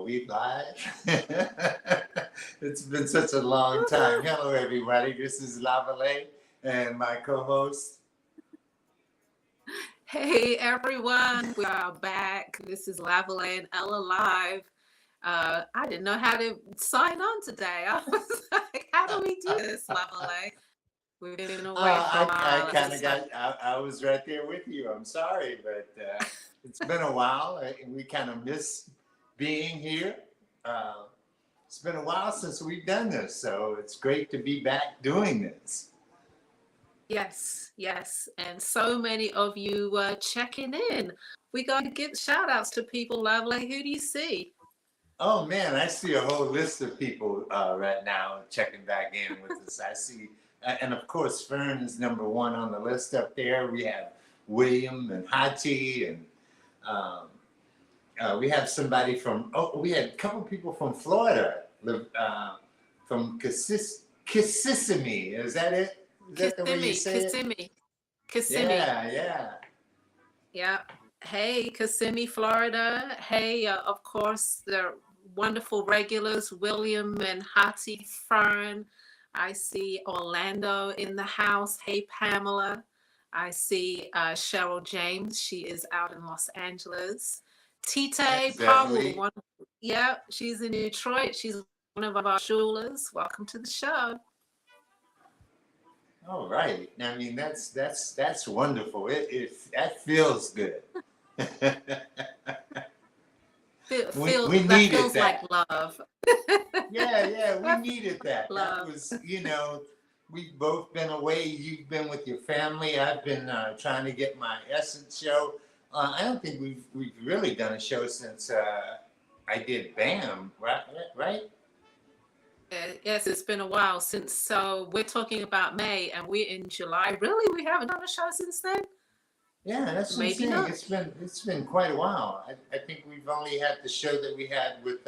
we live? It's been such a long time. Hello, everybody. This is Lavalais and my co-host. Hey everyone, we are back. This is Lavalais and Ella Live. I didn't know how to sign on today. I was like, how do we do this, Lavalais? We've been away for a I while. kind of got, I was right there with you. I'm sorry, but it's been a while. We kind of miss being here. Uh, it's been a while since we've done this, so it's great to be back doing this. Yes, yes. And so many of you checking in. We're going to give shout outs to people, Lavalais. Who do you see? Oh man, I see a whole list of people right now checking back in with us. I see, and of course, Fern is number one on the list up there. We have William and Hati, and um, we have somebody from. Oh, we had a couple people from Florida, from Kissimmee. Is that it? Is that the way you say it? Kissimmee. Yeah. Yeah. Hey, Kissimmee, Florida. Hey, of course, the wonderful regulars, William and Hattie Fern. I see Orlando in the house. Hey, Pamela. I see Cheryl James. She is out in Los Angeles. Tite Pawu. Yeah, she's in Detroit. She's one of our shulas. Welcome to the show. All right. I mean, that's wonderful. That feels good. We needed that. Like love. we needed that. Love. That was, we've both been away. You've been with your family. I've been trying to get my Essence show. I don't think we've really done a show since I did BAM, right? Yes, it's been a while since. So we're talking about May, and we're in July. Really, we haven't done a show since then. Yeah, that's what Maybe I'm saying. It's been quite a while. I think we've only had the show that we had with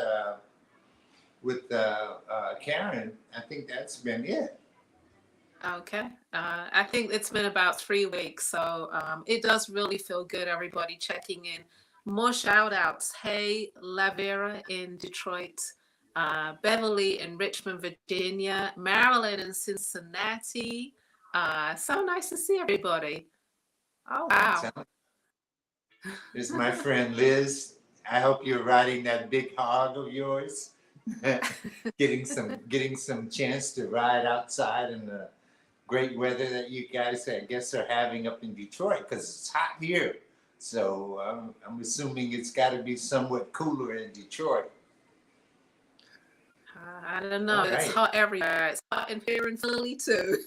Karen. I think that's been it. Okay. I think it's been about 3 weeks. So it does really feel good, everybody checking in. More shout outs. Hey, Lavera in Detroit, Beverly in Richmond, Virginia, Maryland in Cincinnati. So nice to see everybody. Oh, wow. This is my friend Liz. I hope you're riding that big hog of yours. getting some chance to ride outside in the great weather that you guys, I guess, are having up in Detroit, because it's hot here. So I'm assuming it's got to be somewhat cooler in Detroit. I don't know. It's hot everywhere. It's hot in here in Philly too.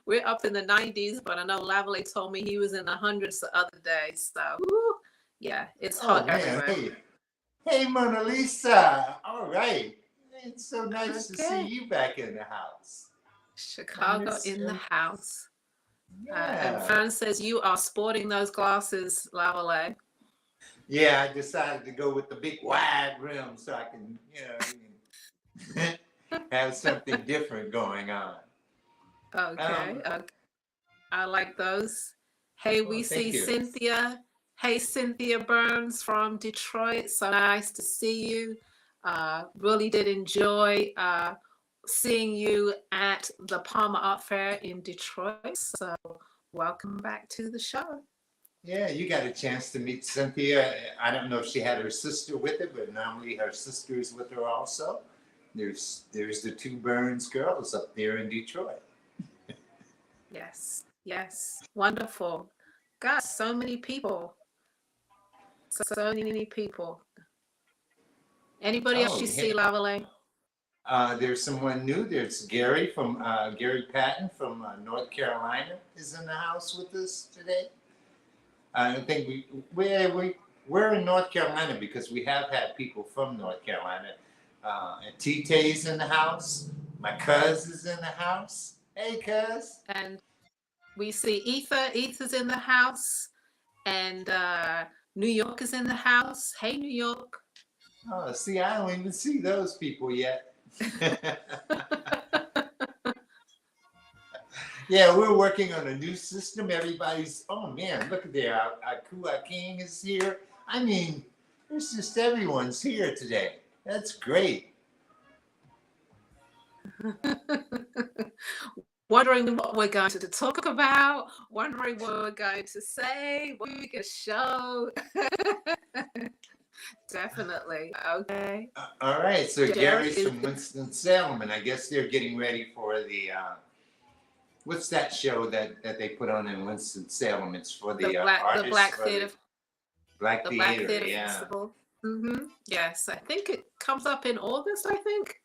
We're up in the 90s, but I know Lavalais told me he was in the hundreds the other day. So, yeah, it's hot everywhere. Hey, Mona Lisa. All right. It's so nice to see you back in the house. Chicago in the house. Yeah. And Fern says you are sporting those glasses, Lavalais. Yeah, I decided to go with the big wide rim so I can, have something different going on. Okay. I like those. Hey, we see Cynthia. Hey, Cynthia Burns from Detroit. So nice to see you. Really did enjoy seeing you at the Palmer Art Fair in Detroit. So welcome back to the show. Yeah, you got a chance to meet Cynthia. I don't know if she had her sister with her, but normally her sister's with her also. There's the two Burns girls up there in Detroit. Yes. Wonderful. God, so many people. So many people. Anybody else you see, Lavalais? There's someone new. There's Gary from Gary Patton from North Carolina is in the house with us today. I think we're in North Carolina because we have had people from North Carolina. And Tite's in the house. My cuz is in the house. Hey, cuz. And we see Ether. Ether's in the house. And New York is in the house. Hey, New York. Oh, see, I don't even see those people yet. Yeah, we're working on a new system. Everybody's, oh man, look at there. Our King is here. I mean, It's just everyone's here today. That's great. Wondering what we're going to talk about, wondering what we're going to say, what we can show. Definitely. Okay. All right, so Jerry Gary's is from Winston-Salem, and I guess they're getting ready for the what's that show that they put on in Winston-Salem? It's for the the the artists Black for the Theater Black the Black Theater. Theater Yeah, Festival. Yes, I think it comes up in August, I think.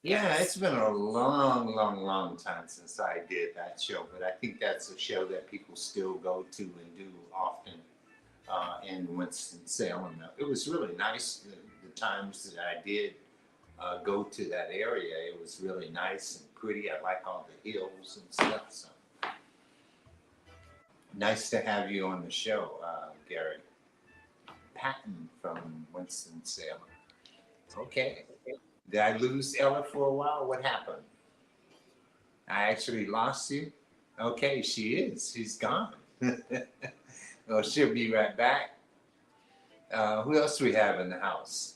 yeah. It's Yes. been a long, long, long time since I did that show, but I think that's a show that people still go to and do often in Winston-Salem. It was really nice the times that I did go to that area. It was really nice and pretty. I like all the hills and stuff. So nice to have you on the show, Gary. Patton from Winston-Salem. Okay. Did I lose Ella for a while? What happened? I actually lost you? Okay, she is. She's gone. Well, she'll be right back. Who else do we have in the house?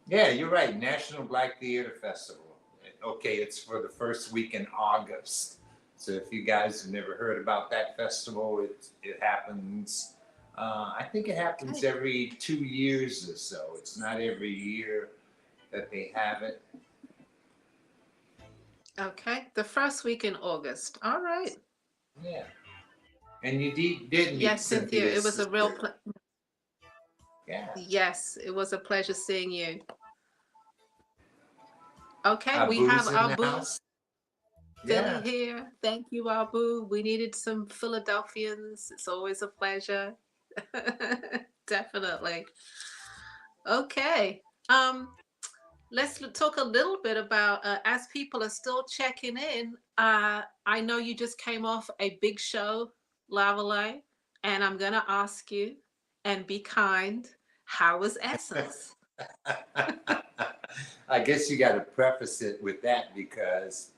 Yeah, you're right. National Black Theater Festival. Okay, it's for the first week in August. So if you guys have never heard about that festival, it happens. I think it happens Okay. every 2 years or so. It's not every year that they have it. Okay. The first week in August. All right. Yeah, and you did meet Yes, Cynthia, it Cynthia's was a real sister. Yeah, yes, it was a pleasure seeing you. Okay, we have Abu's in the Abu house. Philly Yeah. here. Thank you, Abu. We needed some Philadelphians. It's always a pleasure. Definitely. Okay. Let's talk a little bit about as people are still checking in. I know you just came off a big show, Lavalais, and I'm gonna ask you, and be kind. How was Essence? I guess you got to preface it with that because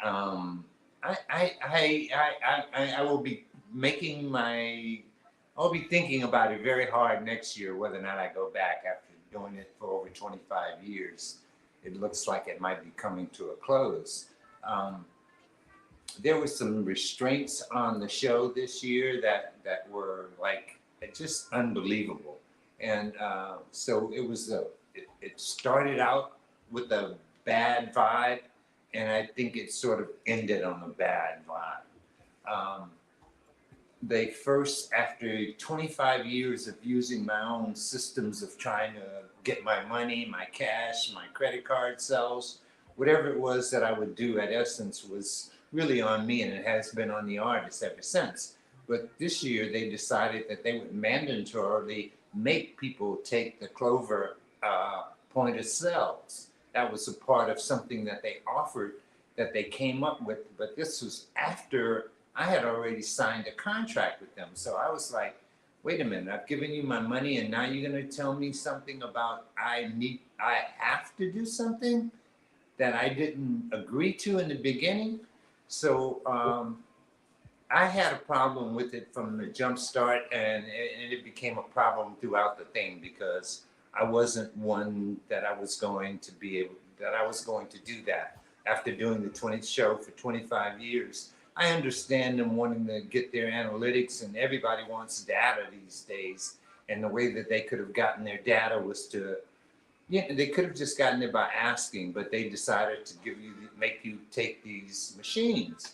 um, I will be making my, I'll be thinking about it very hard next year whether or not I go back after doing it for over 25 years. It looks like it might be coming to a close. Um, there were some restraints on the show this year that were like just unbelievable, and so it was it started out with a bad vibe, and I think it sort of ended on a bad vibe. They first, after 25 years of using my own systems of trying to get my money, my cash, my credit card sales, whatever it was that I would do at Essence was really on me, and it has been on the artist ever since. But this year they decided that they would mandatorily make people take the Clover point of sales. That was a part of something that they offered, that they came up with, but this was after I had already signed a contract with them. So I was like, wait a minute, I've given you my money and now you're gonna tell me something about I have to do something that I didn't agree to in the beginning. So I had a problem with it from the jump start, and it became a problem throughout the thing because I wasn't one that I was going to be able, that I was going to do that. After doing the 20th show for 25 years, I understand them wanting to get their analytics, and everybody wants data these days. And the way that they could have gotten their data was to, yeah, they could have just gotten it by asking, but they decided to make you take these machines.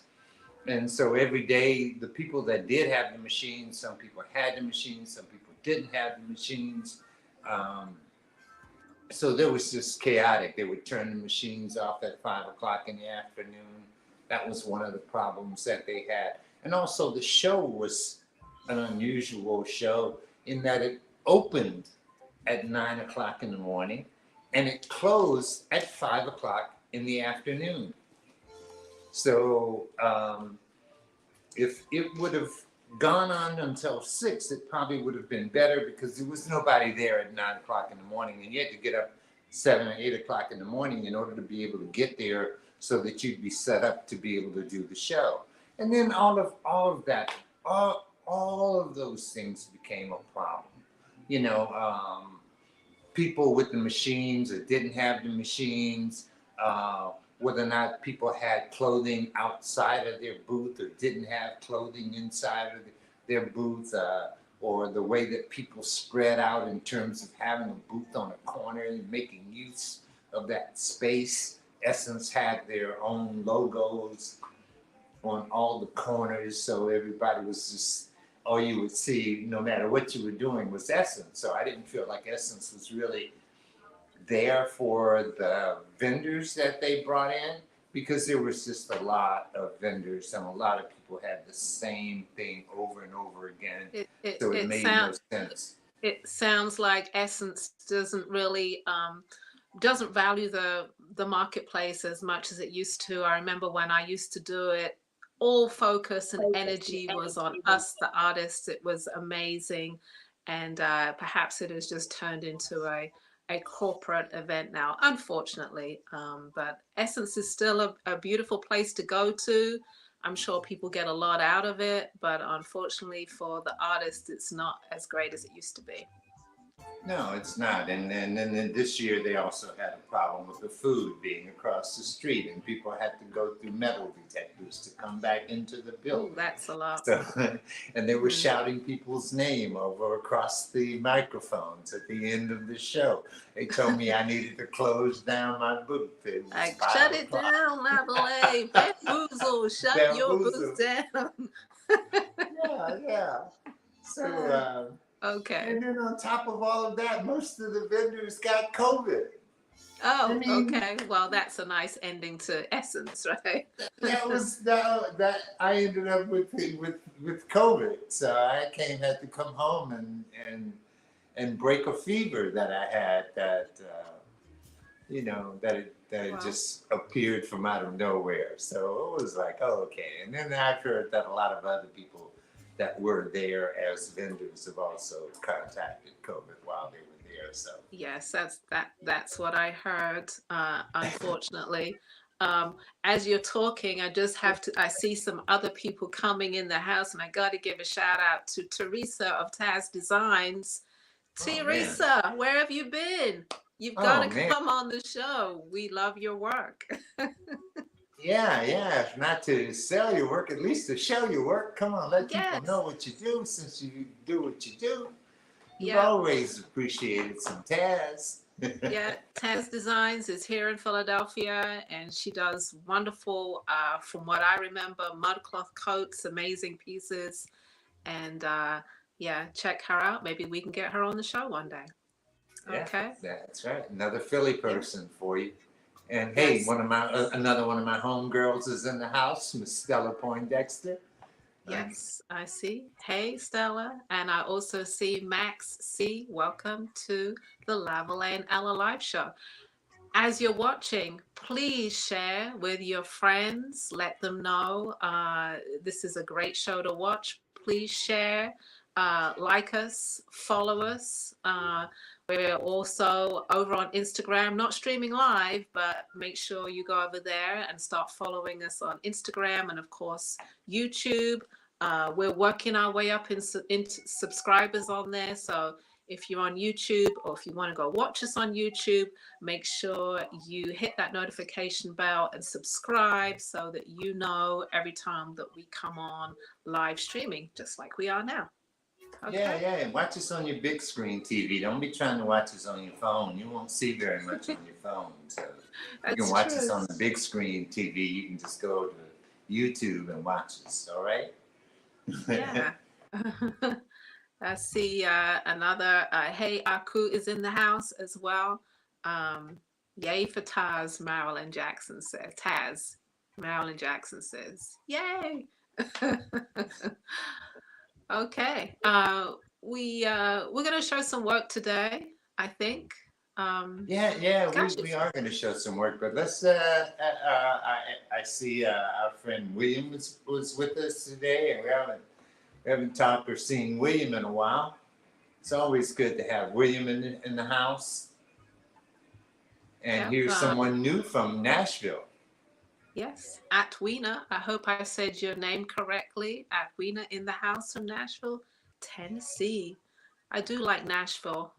And so every day, the people that did have the machines, some people had the machines, some people didn't have the machines. Um, so there was just chaotic. They would turn the machines off at 5 o'clock in the afternoon. That was one of the problems that they had. And also, the show was an unusual show in that it opened at 9 o'clock in the morning and it closed at 5 o'clock in the afternoon. So if it would have gone on until 6, it probably would have been better because there was nobody there at 9 o'clock in the morning, and you had to get up 7 or 8 o'clock in the morning in order to be able to get there so that you'd be set up to be able to do the show. And then all of that, all of those things became a problem. You know, people with the machines or didn't have the machines, whether or not people had clothing outside of their booth or didn't have clothing inside of their booth, or the way that people spread out in terms of having a booth on a corner and making use of that space. Essence had their own logos on all the corners, so everybody was just, all you would see, no matter what you were doing, was Essence. So I didn't feel like Essence was really there for the vendors that they brought in, because there was just a lot of vendors and a lot of people had the same thing over and over again. So it made no sense. It sounds like Essence doesn't really doesn't value the marketplace as much as it used to. I remember when I used to do it, all focus and energy was on us, the artists. It was amazing, and perhaps it has just turned into a corporate event now, unfortunately. But Essence is still a beautiful place to go to. I'm sure people get a lot out of it, but unfortunately for the artists, it's not as great as it used to be. No, it's not. And then this year they also had a problem with the food being across the street, and people had to go through metal detectors to come back into the Oh, building. that's a lot. So, and they were Mm. shouting people's name over across the microphones at the end of the show. They told me I needed to close down my booth. It was Like, 5 shut it o'clock. down, Lavalais. Bamboozle, shut your booth Bamboozle. down. Yeah, yeah. So, Okay. and then on top of all of that, most of the vendors got COVID. I Oh, mean, okay. Well, that's a nice ending to Essence, right? that was that I ended up with COVID, so I had to come home and break a fever that I had that that it Wow. just appeared from out of nowhere. So it was like, oh, okay. And then I've heard that a lot of other people that were there as vendors have also contacted COVID while they were there. So Yes, that's what I heard, unfortunately. As you're talking, I see some other people coming in the house, and I got to give a shout out to Teresa of Taz Designs. oh man, Teresa, where have you been? You've got oh to man. come on the show. We love your work. Yeah, yeah. If not to sell your work, at least to show your work. Come on, let people know Yes. what you do. Since you do what you do, you've Yeah. always appreciated some Taz. Yeah, Taz Designs is here in Philadelphia, and she does wonderful, from what I remember, mudcloth coats, amazing pieces. And yeah, check her out. Maybe we can get her on the show one day. Yeah, Okay. that's right. Another Philly Yeah. person for you. And hey, Yes. another one of my homegirls is in the house, Miss Stella Poindexter. Um, Yes, I see. Hey, Stella. And I also see Max C. Welcome to the Lavalais and Ella Live Show. As you're watching, please share with your friends. Let them know this is a great show to watch. Please share, like us, follow us. We're also over on Instagram, not streaming live, but make sure you go over there and start following us on Instagram and, of course, YouTube. We're working our way up in subscribers on there. So if you're on YouTube or if you want to go watch us on YouTube, make sure you hit that notification bell and subscribe so that you know every time that we come on live streaming, just like we are now. yeah, Okay. yeah. And watch us on your big screen TV. Don't be trying to watch us on your phone. You won't see very much on your phone. So you can That's watch us true. on the big screen TV. You can just go to YouTube and watch us. All right. Yeah. I see another, hey, Aku is in the house as well. Um, Yay for Taz, Marilyn Jackson says. Taz, Marilyn Jackson says, yay. Okay. We're gonna show some work today, I think. Yeah, yeah, Gosh, we are going to show some work, but let's. I see our friend William was with us today, and we haven't talked or seen William in a while. It's always good to have William in the house, and yep. here's someone new from Nashville. Yes, Atwina. I hope I said your name correctly. Atwina in the house from Nashville, Tennessee. I do like Nashville.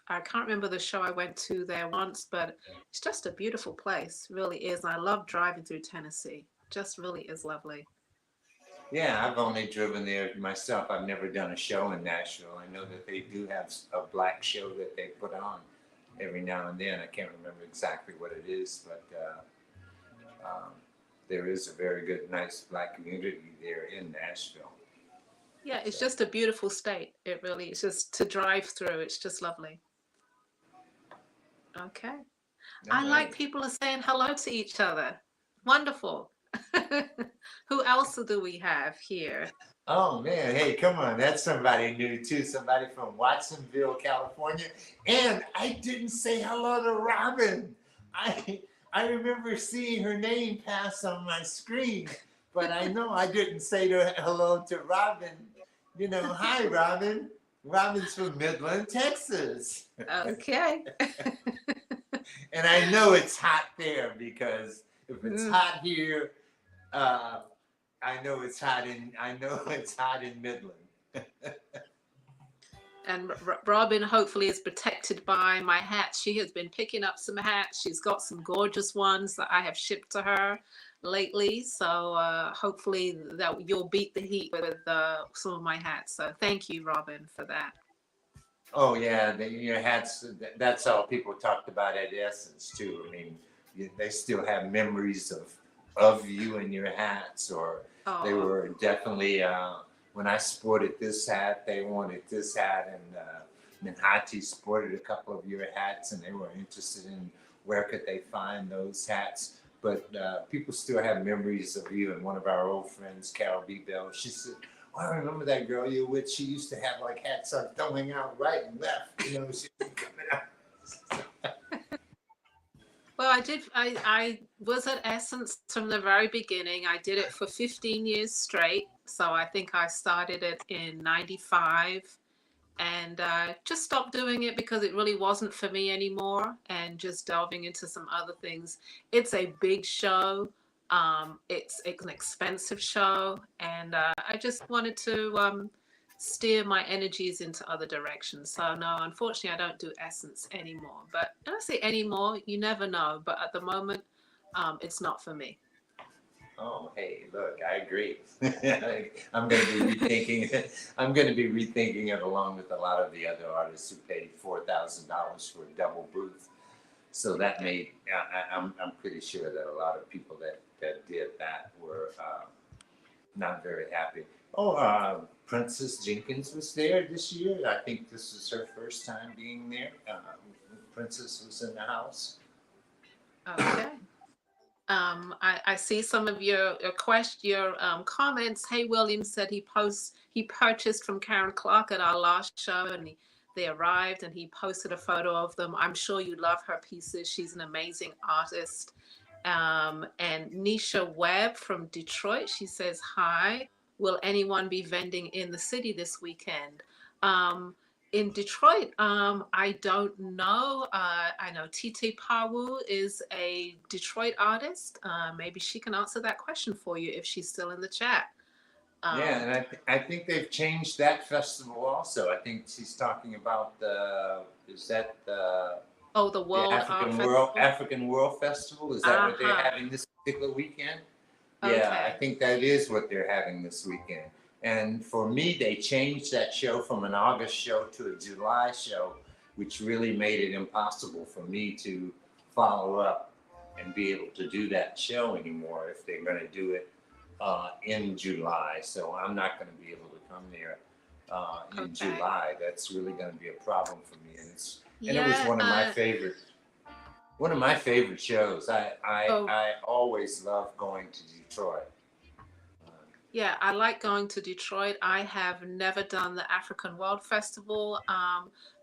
I can't remember the show I went to there once, but it's just a beautiful place. Really is. I love driving through Tennessee. Just really is lovely. Yeah, I've only driven there myself. I've never done a show in Nashville. I know that they do have a black show that they put on every now and then. I can't remember exactly what it is, but there is a very good, nice black community there in Nashville. Yeah, it's So, just a beautiful state. It really is. Just to drive through, it's just lovely. Okay. all I like right. people are saying hello to each other. Wonderful. Who else do we have here? Oh man, hey, come on, that's somebody new too. Somebody from Watsonville, California. And I didn't say hello to Robin. I I remember seeing her name pass on my screen, but I know I didn't say hello to Robin. You know, hi Robin. Robin's from Midland, Texas. Okay. And I know it's hot there because if it's Mm. hot here, uh, I know it's hot in Midland. And Robin hopefully is protected by my hats. She has been picking up some hats. She's got some gorgeous ones that I have shipped to her lately. So hopefully that you'll beat the heat with some of my hats. So thank you, Robin, for that. Oh yeah, your hats. That's all people talked about at Essence too. I mean, they still have memories of you and your hats, or they Oh, were definitely. When I sported this hat, they wanted this hat, and Minhati sported a couple of your hats, and they were interested in where could they find those hats. But people still have memories of you. And one of our old friends, Carol B. Bell, she said, "Oh, I remember that girl you're with. She used to have like hats on throwing out right and left. You know, she'd be coming out." well, I did. I was at Essence from the very beginning. I did it for 15 years straight. So I think I started it in 95 and just stopped doing it because it really wasn't for me anymore and just delving into some other things. It's a big show. It's an expensive show, and I just wanted to steer my energies into other directions. So no, unfortunately, I don't do Essence anymore. But when I say anymore, you never know. But at the moment, it's not for me. Oh, hey, look, I agree. I'm going to be rethinking it. I'm going to be rethinking it along with a lot of the other artists who paid $4,000 for a double booth. So that Yeah. made, I'm pretty sure that a lot of people that did that were not very happy. Oh, Princess Jenkins was there this year. I think this is her first time being there. Princess was in the house. Okay. I see some of your comments. Hey, William said he purchased from Karen Clark at our last show, and they arrived, and he posted a photo of them. I'm sure you love her pieces. She's an amazing artist. And Nisha Webb from Detroit, she says hi. Will anyone be vending in the city this weekend? Um, in Detroit, I don't know. I know Titi Pawu is a Detroit artist. Maybe she can answer that question for you if she's still in the chat. Yeah, Um, and I think they've changed that festival also. I think she's talking about is that oh, the the World Art Festival. African World Festival? Is that what they're Uh-huh. having this particular weekend? Yeah, I Okay. think that is what they're having this weekend. And for me, they changed that show from an August show to a July show, which really made it impossible for me to follow up and be able to do that show anymore if they're going to do it in July. So I'm not going to be able to come there in Okay. July. That's really going to be a problem for me. And it was Yeah. one of my favorite shows. Oh, I always love going to Detroit. Uh, yeah, I like going to Detroit. I have never done the African World Festival.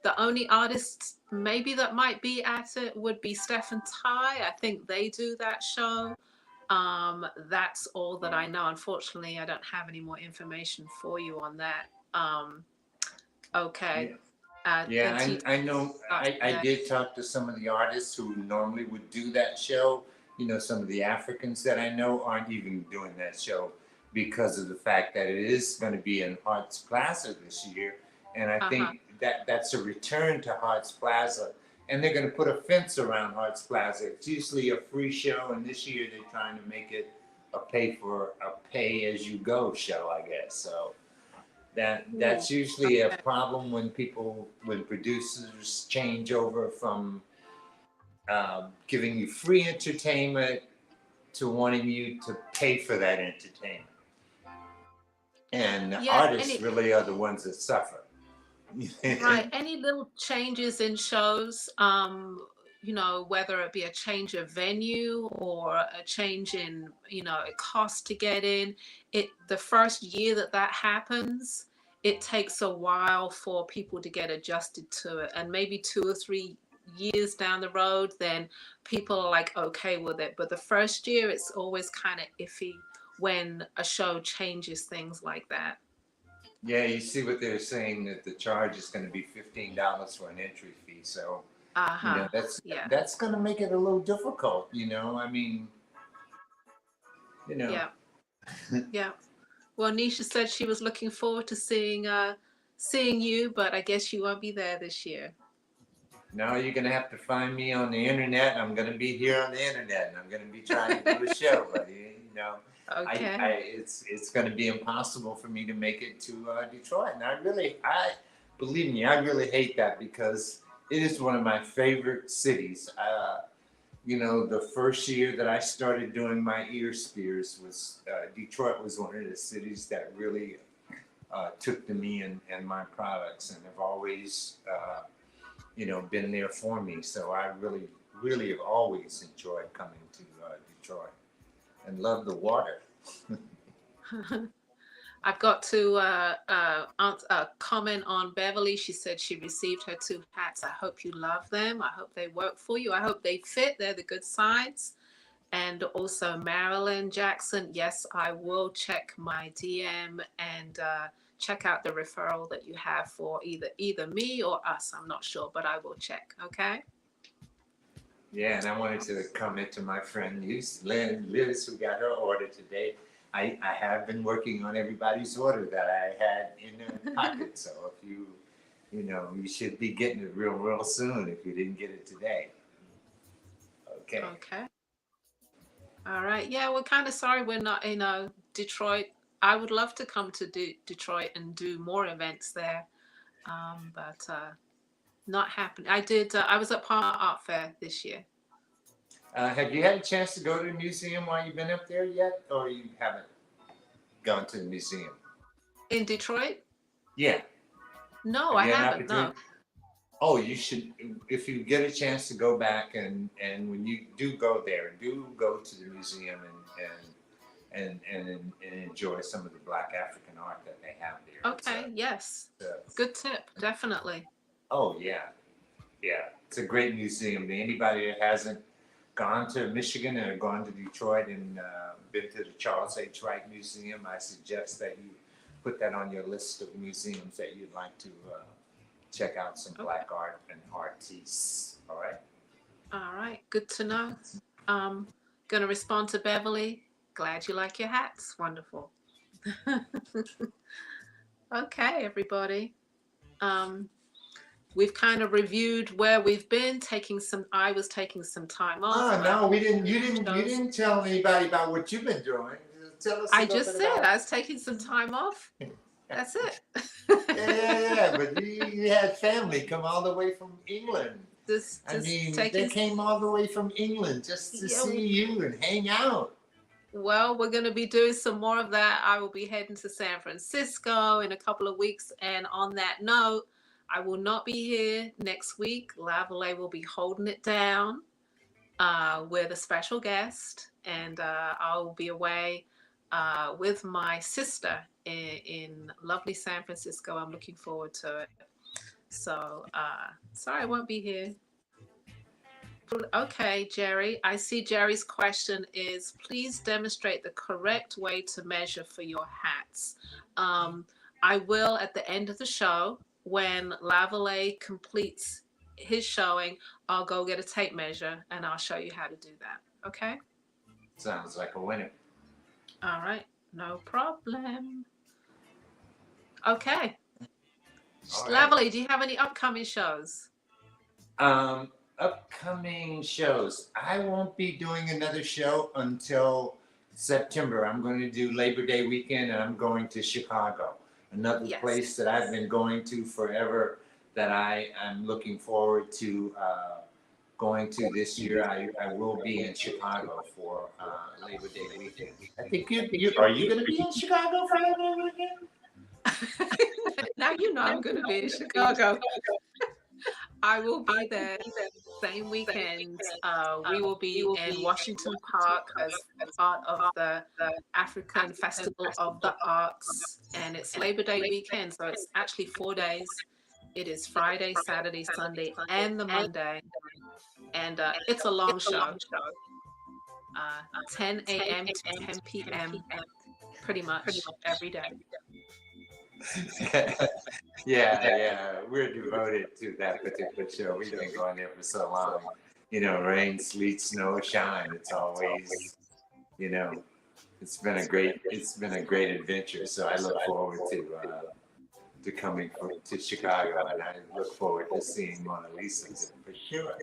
The only artists maybe that might be at it would be Steph and Ty. I think they do that show. That's all that I know. Unfortunately, I don't have any more information for you on that. Okay. yeah, And yeah. TT I know. starts I today. did talk to some of the artists who normally would do that show. You know, some of the Africans that I know aren't even doing that show because of the fact that it is going to be in Arts Plaza this year, and I Uh-huh. think that's a return to Harts Plaza, and they're going to put a fence around Harts Plaza. It's usually a free show, and this year they're trying to make it a pay as you go show, I guess. So that's usually a problem when producers change over from giving you free entertainment to wanting you to pay for that entertainment. And the artists really are the ones that suffer. Right. Any little changes in shows, whether it be a change of venue or a change in, it costs to get in, the first year that happens, it takes a while for people to get adjusted to it. And maybe 2 or 3 years down the road, then people are like, okay with it. But the first year, it's always kind of iffy when a show changes things like that. Yeah, you see what they're saying, that the charge is going to be $15 for an entry fee. So, that's going to make it a little difficult. I mean, Yeah. Yeah. Well, Nisha said she was looking forward to seeing you, but I guess you won't be there this year. No, you're going to have to find me on the internet. I'm going to be here on the internet, and I'm going to be trying to do a show, buddy. Okay. It's going to be impossible for me to make it to Detroit, and believe me, I really hate that, because it is one of my favorite cities. The first year that I started doing my ear spears was Detroit was one of the cities that really took to me and my products, and have always been there for me. So I really, really have always enjoyed coming to Detroit, and love the water. I've got to comment on Beverly. She said she received her 2 hats. I hope you love them. I hope they work for you. I hope they fit. They're the good size. And also Marilyn Jackson. Yes, I will check my DM and check out the referral that you have for either me or us. I'm not sure, but I will check. Okay. Yeah, and I wanted to comment to my friend Liz, who got her order today. I have been working on everybody's order that I had in their pocket. So if you should be getting it real soon if you didn't get it today. Okay. Okay. All right. Yeah, we're kind of sorry we're not in Detroit. I would love to come to Detroit and do more events there, but not happening. I was at Palmer Art Fair this year. Have you had a chance to go to the museum while you've been up there yet, or you haven't gone to the museum? In Detroit? Yeah. No, I haven't. No. Oh, you should. If you get a chance to go back, and when you do go there, do go to the museum and enjoy some of the Black African art that they have there. Okay. Yes. Good tip. Definitely. Oh yeah. It's a great museum. Anybody that hasn't gone to Michigan or gone to Detroit and been to the Charles H. Wright Museum, I suggest that you put that on your list of museums that you'd like to check out some Black art and artists. All right. All right. Good to know. Going to respond to Beverly. Glad you like your hats. Wonderful. Okay, everybody. We've kind of reviewed where we've been. I was taking some time off. Oh no, we didn't. You didn't tell anybody about what you've been doing. Tell us. I just said I was taking some time off. That's it. Yeah. But you had family come all the way from England. They came all the way from England just to see you and hang out. Well, we're going to be doing some more of that. I will be heading to San Francisco in a couple of weeks. And on that note, I will not be here next week. Lavalais will be holding it down with a special guest. And I'll be away with my sister in lovely San Francisco. I'm looking forward to it. So, sorry I won't be here. Okay, Jerry. I see Jerry's question is, please demonstrate the correct way to measure for your hats. I will at the end of the show, when Lavalais completes his showing, I'll go get a tape measure and I'll show you how to do that. Okay? Sounds like a winner. All right. No problem. Okay. All right. Lavalais, do you have any upcoming shows? Upcoming shows. I won't be doing another show until September. I'm going to do Labor Day weekend and I'm going to Chicago, another Yes. place that I've been going to forever that I am looking forward to going to this year. I will be in Chicago for Labor Day weekend. I think are you going to be in Chicago for Labor Day weekend? Now you know I'm going to be in Chicago. I will be there same weekend. We will be in Washington Park as part of the African Festival of the Arts, and it's Labor Day weekend, so it's actually 4 days. It is Friday, Saturday, Sunday, and the Monday, and it's a long show. 10 a.m. to 10 p.m. pretty much every day. Yeah, we're devoted to that particular show. We've been going there for so long. You know, rain, sleet, snow, shine. It's always, you know, it's been a great adventure. So I look forward to coming to Chicago, and I look forward to seeing Mona Lisa for sure.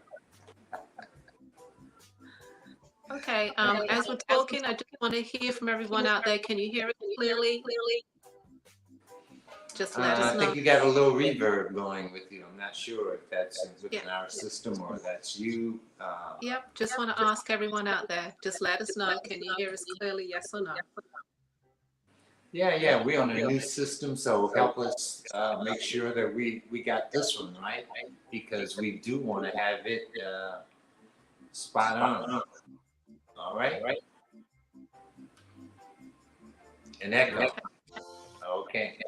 Okay, as we're talking, I just want to hear from everyone out there. Can you hear it clearly? Just let us I know. think you got a little reverb going with you. I'm not sure if that's within our system or that's you. Yep, just want to ask everyone out there. Just let us know. Can you hear us clearly? Yes or no? Yeah, we're on a new system, so help us make sure that we got this one right because we do want to have it spot on. All right. An echo. Okay.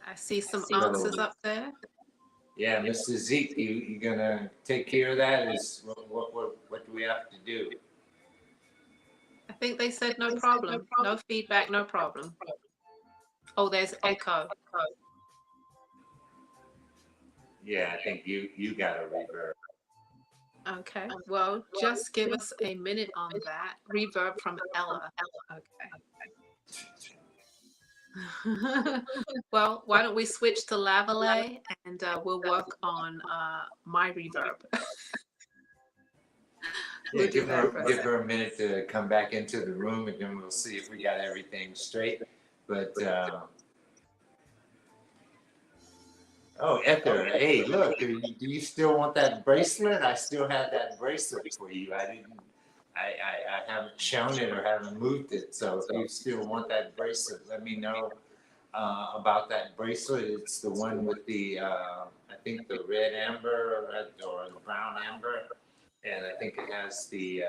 I see some answers up there. Yeah, Mr. Zeke, you gonna take care of that? Is what do we have to do? I think they said no problem. No feedback, no problem. Oh, there's echo. Yeah, I think you got a reverb. Okay, well, just give us a minute on that. Reverb from Ella. Okay. Well, why don't we switch to Lavalais and we'll work on my reverb. Yeah, give her a minute to come back into the room, and then we'll see if we got everything straight. But oh, Ether, hey, look, do you still want that bracelet? I still have that bracelet for you. I haven't shown it or haven't moved it. So if you still want that bracelet, let me know about that bracelet. It's the one with the, I think the red amber or the brown amber, and I think it has the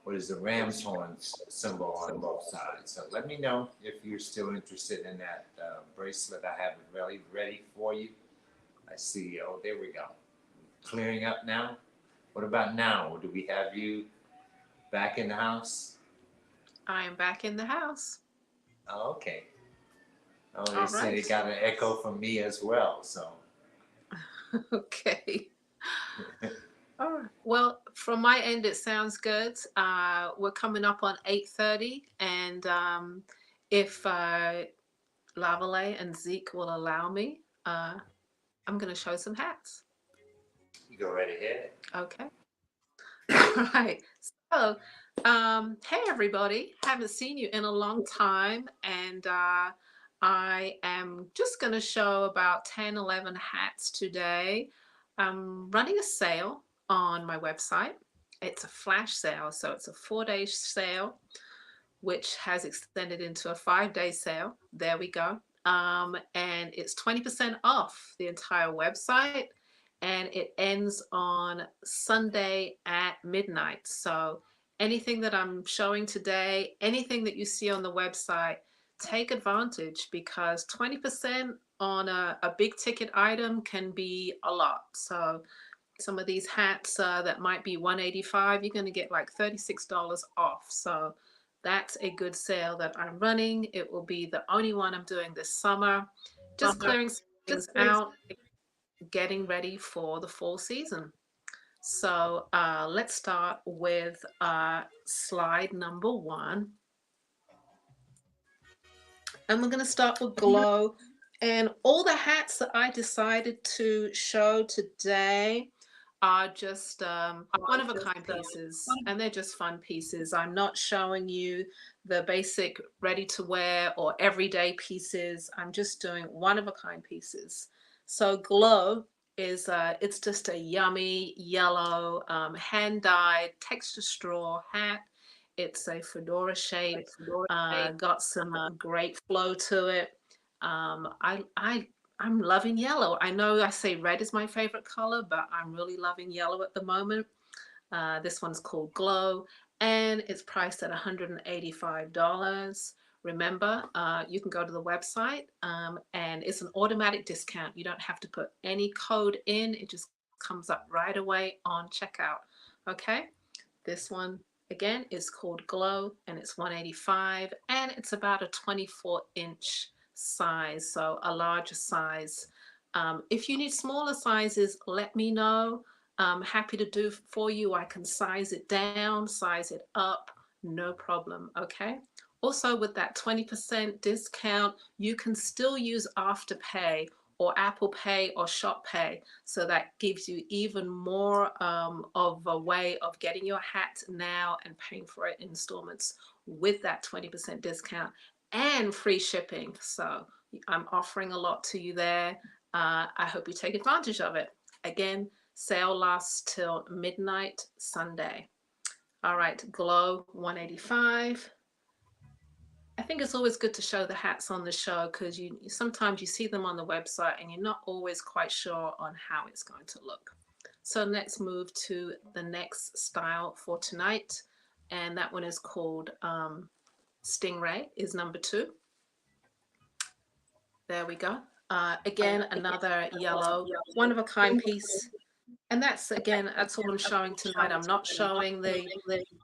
what is the ram's horns symbol on both sides. So let me know if you're still interested in that bracelet. I have it really ready for you. I see. Oh, there we go. Clearing up now. What about now? Do we have you back in the house? I am back in the house. Oh, okay. Oh, All they said right. it got an echo from me as well. So. Okay. All right. Well, from my end, it sounds good. We're coming up on 8:30, and if Lavalais and Zeke will allow me, I'm going to show some hats. You go right ahead. Okay. All right. So, hey everybody, haven't seen you in a long time, and I am just going to show about 10, 11 hats today. I'm running a sale on my website. It's a flash sale, so it's a 4-day sale, which has extended into a 5-day sale. There we go. And it's 20% off the entire website, and it ends on Sunday at midnight. So anything that I'm showing today, anything that you see on the website, take advantage because 20% on a big ticket item can be a lot. So some of these hats that might be $185, you're going to get like $36 off. So that's a good sale that I'm running. It will be the only one I'm doing this summer. Just clearing some things out, getting ready for the fall season. So let's start with slide number 1. And we're going to start with glow. And all the hats that I decided to show today are just one-of-a-kind pieces, and they're just fun pieces. I'm not showing you the basic ready-to-wear or everyday pieces. I'm just doing one-of-a-kind pieces. So glow is it's just a yummy yellow hand-dyed texture straw hat. It's a fedora shape, got some great flow to it. I'm loving yellow. I know I say red is my favorite color, but I'm really loving yellow at the moment. This one's called Glow, and it's priced at $185. Remember, you can go to the website, and it's an automatic discount. You don't have to put any code in. It just comes up right away on checkout. Okay, this one again is called Glow, and it's $185, and it's about a 24-inch size, so a larger size. If you need smaller sizes, let me know. I'm happy to do for you. I can size it down, size it up, no problem, okay? Also, with that 20% discount, you can still use Afterpay or Apple Pay or Shop Pay. So that gives you even more of a way of getting your hat now and paying for it in installments with that 20% discount and free shipping. So I'm offering a lot to you there. I hope you take advantage of it. Again, sale lasts till midnight Sunday. All right, Glow 185. I think it's always good to show the hats on the show because you sometimes you see them on the website and you're not always quite sure on how it's going to look. So let's move to the next style for tonight, and that one is called Stingray, is number 2. There we go. Again, another yellow, one-of-a-kind piece. And that's, again, that's all I'm showing tonight. I'm not showing the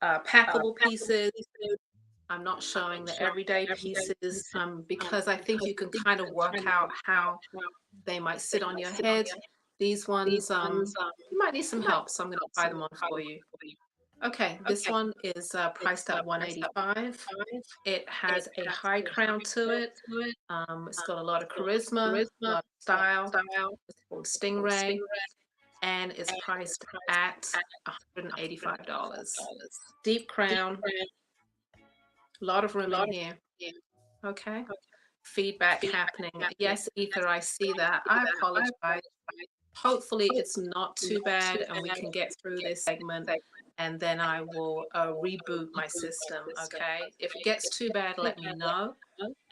packable pieces. I'm not showing the everyday pieces because I think you can kind of work out how they might sit on your head. These ones, you might need some help, so I'm going to try them on for you. Okay, this one is priced at $185. It has a high crown to it. It's got a lot of charisma, a lot of style. It's called Stingray, and it's priced at $185. Deep crown, a lot of room in here. Okay. Feedback happening. Yes, Ether, I see that. I apologize. Hopefully it's not too bad and we can get through this segment and then I will reboot my system, okay? If it gets too bad, let me know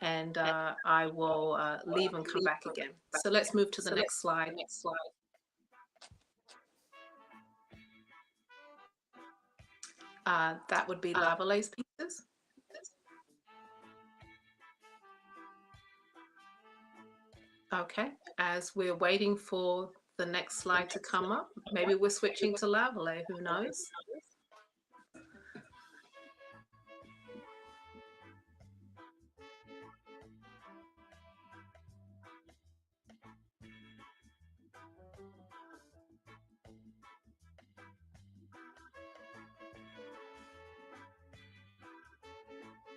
and I will leave and come back again. So let's move to the next slide. That would be Lavalais pieces. Okay, as we're waiting for the next slide to come up, maybe we're switching to Lavalais, who knows?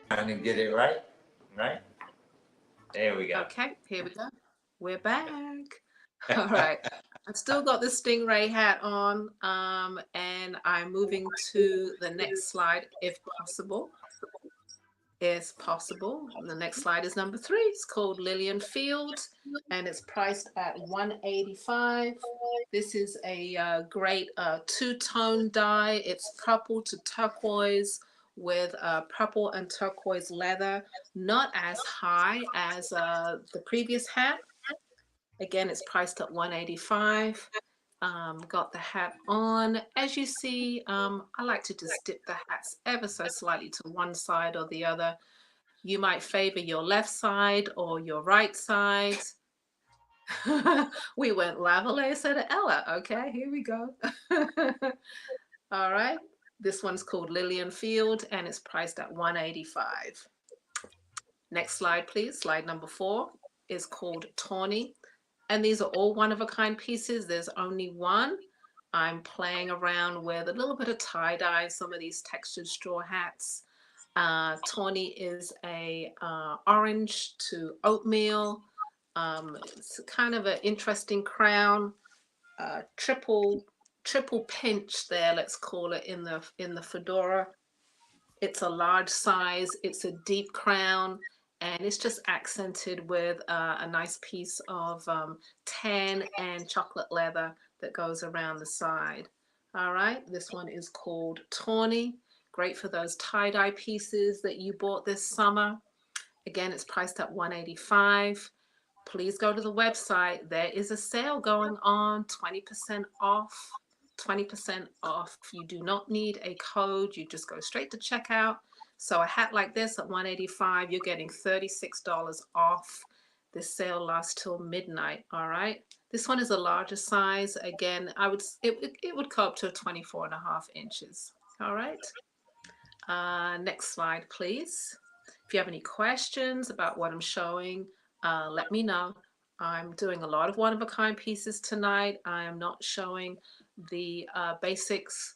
Trying to get it right, right? There we go. Okay, here we go. We're back. All right. I've still got the Stingray hat on, and I'm moving to the next slide if possible. Is possible. The next slide is number 3. It's called Lillian Field, and it's priced at $185. This is a great two-tone dye. It's purple to turquoise with purple and turquoise leather. Not as high as the previous hat. Again, it's priced at $185. Got the hat on. As you see, I like to just dip the hats ever so slightly to one side or the other. You might favor your left side or your right side. We went Lavalais to Ella. Okay, here we go. All right. This one's called Lillian Field and it's priced at $185. Next slide, please. Slide number 4 is called Tawny. And these are all one-of-a-kind pieces. There's only one. I'm playing around with a little bit of tie-dye, some of these textured straw hats. Tawny is a orange to oatmeal. It's kind of an interesting crown. Triple pinch there, let's call it, in the fedora. It's a large size. It's a deep crown, and it's just accented with a nice piece of tan and chocolate leather that goes around the side. All right, this one is called Tawny. Great for those tie-dye pieces that you bought this summer. Again, it's priced at $185. Please go to the website. There is a sale going on, 20% off. 20% off. You do not need a code. You just go straight to checkout. So a hat like this at $185, you're getting $36 off. This sale lasts till midnight. All right. This one is a larger size. Again, it would go up to 24.5 inches. All right. Next slide, please. If you have any questions about what I'm showing, let me know. I'm doing a lot of one-of-a-kind pieces tonight. I am not showing the basics,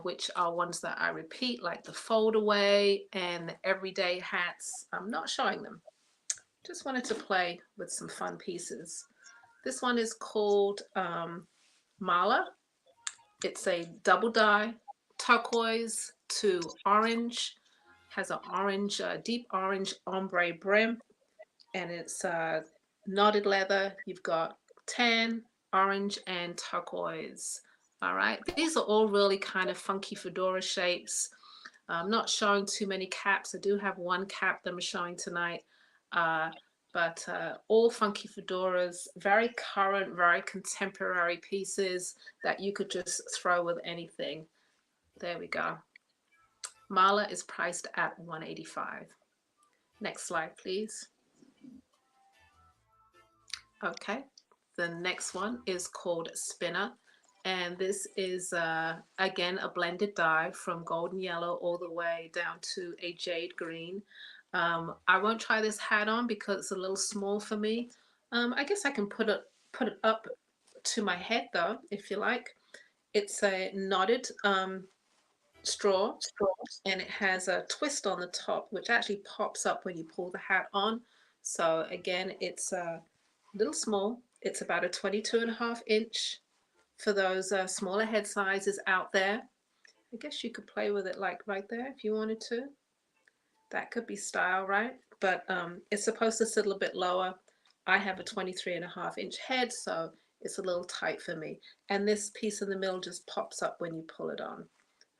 which are ones that I repeat, like the fold away and the everyday hats. I'm not showing them. Just wanted to play with some fun pieces. This one is called Mala. It's a double dye, turquoise to orange, has an orange, deep orange ombre brim, and it's knotted leather. You've got tan, orange, and turquoise. All right, these are all really kind of funky fedora shapes. I'm not showing too many caps. I do have one cap that I'm showing tonight. But all funky fedoras, very current, very contemporary pieces that you could just throw with anything. There we go. Mala is priced at $185. Next slide, please. Okay, the next one is called Spinner. And this is, again, a blended dye from golden yellow all the way down to a jade green. I won't try this hat on because it's a little small for me. I guess I can put it up to my head though, if you like. It's a knotted straw, and it has a twist on the top, which actually pops up when you pull the hat on. So again, it's a little small. It's about a 22.5 inch for those smaller head sizes out there. I guess you could play with it like right there if you wanted to. That could be style, right? But it's supposed to sit a little bit lower. I have a 23.5 inch head, so it's a little tight for me. And this piece in the middle just pops up when you pull it on.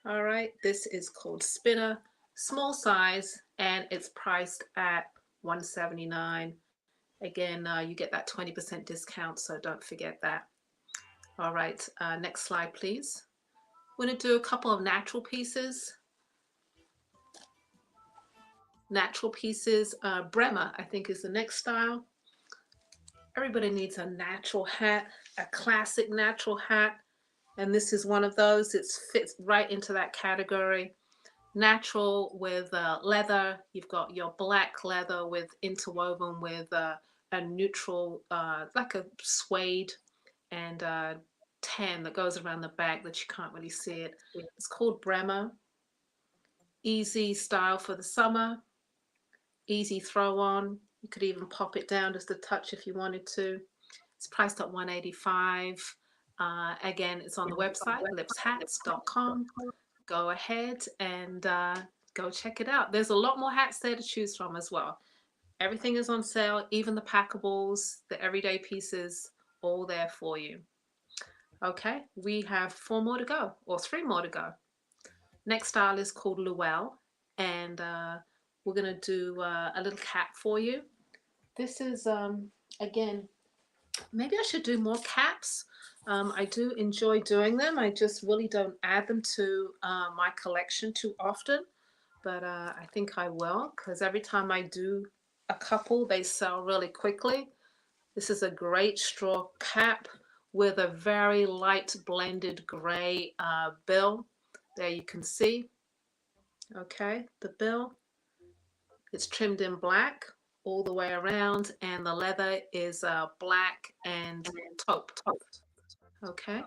All right, this is called Spinner, small size, and it's priced at $179. Again, you get that 20% discount, so don't forget that. All right, next slide, please. We're going to do a couple of natural pieces. Natural pieces, Bremer, I think, is the next style. Everybody needs a natural hat, a classic natural hat, and this is one of those. It fits right into that category. Natural with leather. You've got your black leather with interwoven with a neutral, like a suede and tan that goes around the back that you can't really see it. It's called Bremer. Easy style for the summer. Easy throw on. You could even pop it down just a touch if you wanted to. It's priced at $185. Again, it's on the website, lipshats.com. Go ahead and go check it out. There's a lot more hats there to choose from as well. Everything is on sale, even the packables, the everyday pieces, all there for you. Okay, we have 4 more to go, or 3 more to go. Next style is called Luelle, and we're going to do a little cap for you. This is, again, maybe I should do more caps. I do enjoy doing them. I just really don't add them to my collection too often, but I think I will, because every time I do a couple, they sell really quickly. This is a great straw cap with a very light blended gray bill. There you can see. Okay, the bill. It's trimmed in black all the way around, and the leather is black and tauped. Okay,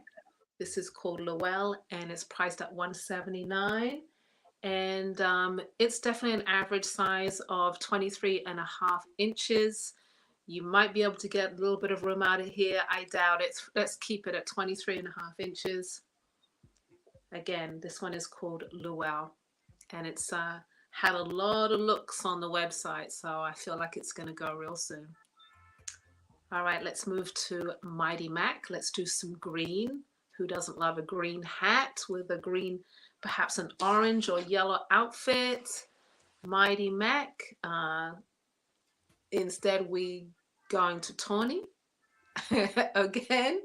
this is called Luelle, and it's priced at $179. And it's definitely an average size of 23.5 inches. You might be able to get a little bit of room out of here. I doubt it. Let's keep it at 23.5 inches. Again, this one is called Luau, and it's had a lot of looks on the website, so I feel like it's going to go real soon. All right, let's move to Mighty Mac. Let's do some green. Who doesn't love a green hat with a green, perhaps an orange or yellow outfit? Mighty Mac. Instead, we going to Tawny again.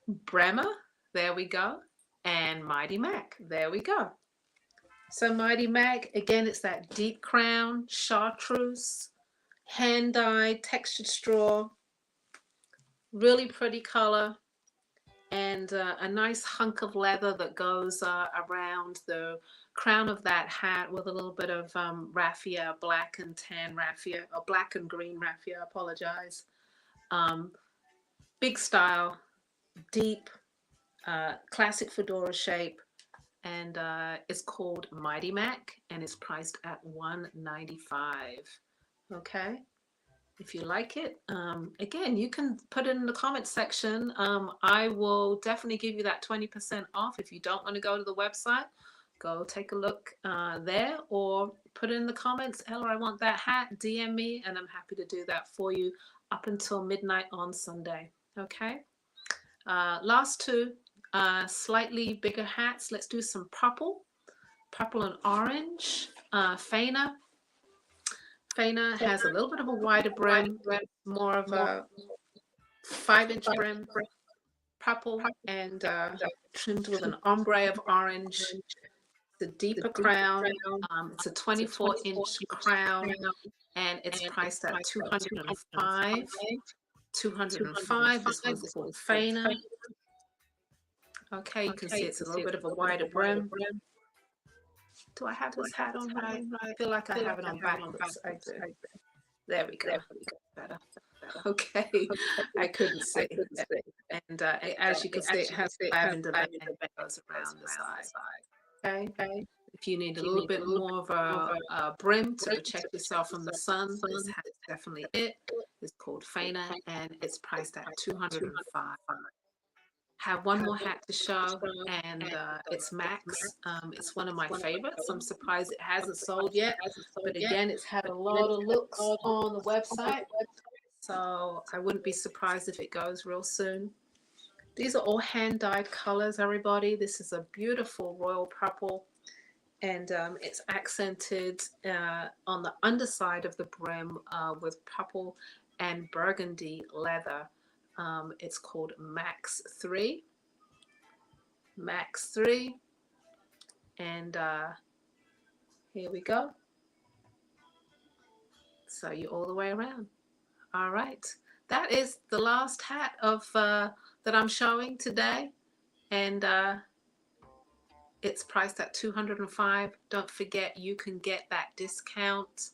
Bremer, there we go. And Mighty Mac, there we go. So Mighty Mac, again, it's that deep crown, chartreuse, hand-dyed, textured straw, really pretty color, and a nice hunk of leather that goes around the crown of that hat with a little bit of raffia, black and tan raffia, or black and green raffia, I apologize. Big style, deep, classic fedora shape, and it's called Mighty Mac, and it's priced at $195. Okay, if you like it, again, you can put it in the comment section. I will definitely give you that 20% off. If you don't want to go to the website, go take a look there, or put it in the comments. Ella, I want that hat. DM me, and I'm happy to do that for you up until midnight on Sunday. Okay. Last two, slightly bigger hats. Let's do some purple and orange. Faina has a little bit of a wider brim, more of a 5-inch brim, purple, and trimmed with an ombre of orange. It's a deeper crown. It's a 24-inch crown, and it's priced at $205. $205. This one's called Faina. Okay, you can see it's a little bit of a wider brim. Do I have this hat on right? I feel like I have it on backwards. I do. There we go. Better. Okay, I couldn't see. And as you can see, it has lavender and it goes around the side. Okay. If you need a little bit more of a brim to protect yourself from the sun, this hat is definitely it. It's called Faina, and it's priced at $205. Have one more hat to show, and it's Max. It's one of my favorites. I'm surprised it hasn't sold yet, but again, it's had a lot of looks on the website, so I wouldn't be surprised if it goes real soon. These are all hand-dyed colors, everybody. This is a beautiful royal purple, and it's accented on the underside of the brim with purple and burgundy leather. It's called Max 3. Max 3. And here we go. So you all the way around. All right. That is the last hat of that I'm showing today. And it's priced at $205. Don't forget, you can get that discount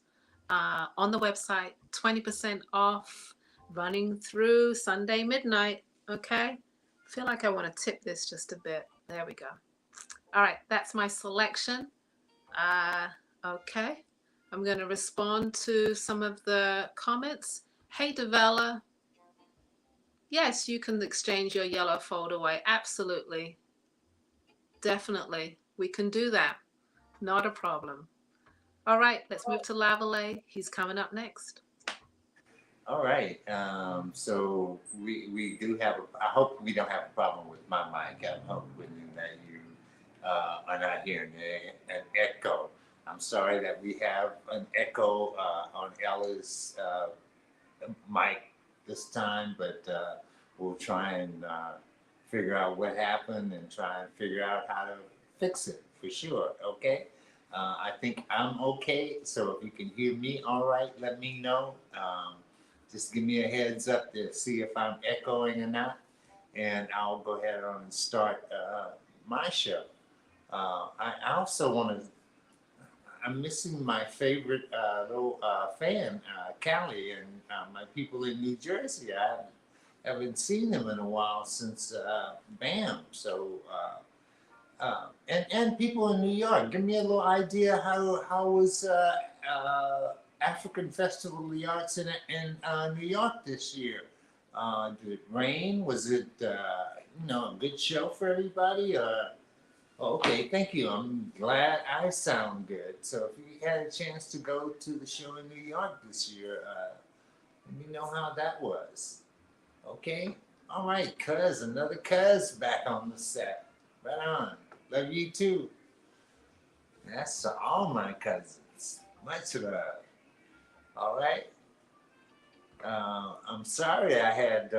on the website, 20% off, running through Sunday midnight. Okay. Feel like I want to tip this just a bit. There we go. All right, that's my selection. Okay, I'm going to respond to some of the comments. Hey, Devella. Yes, you can exchange your yellow fold away. Absolutely. Definitely. We can do that. Not a problem. All right, let's move to Lavalais. He's coming up next. All right. So we do have. I hope we don't have a problem with my mic. I'm hoping that you are not hearing an echo. I'm sorry that we have an echo on Ella's mic this time, but we'll try and figure out what happened and try and figure out how to fix it for sure. Okay. I think I'm okay. So if you can hear me all right, let me know. Just give me a heads up to see if I'm echoing or not, and I'll go ahead on and start my show. I also want to. I'm missing my favorite little fan, Callie, and my people in New Jersey. I haven't seen them in a while since BAM. So And people in New York, give me a little idea how was African Festival of the Arts in New York this year? Did it rain? Was it a good show for everybody? Oh, okay, thank you. I'm glad I sound good. So if you had a chance to go to the show in New York this year, let me know how that was. Okay. All right, cuz, another cuz back on the set. Right on. Love you too. That's to all my cousins. Much love. All right. I'm sorry I had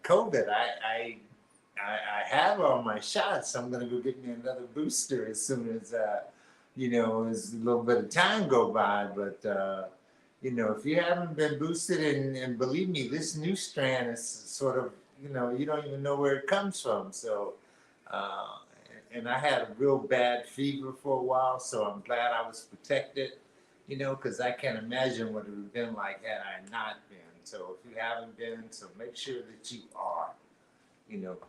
COVID. I have all my shots. I'm gonna go get me another booster as soon as as a little bit of time go by. But if you haven't been boosted, and believe me, this new strand is sort of you don't even know where it comes from. So, uh, and I had a real bad fever for a while, so I'm glad I was protected. Because I can't imagine what it would have been like had I not been. So if you haven't been, so make sure that you are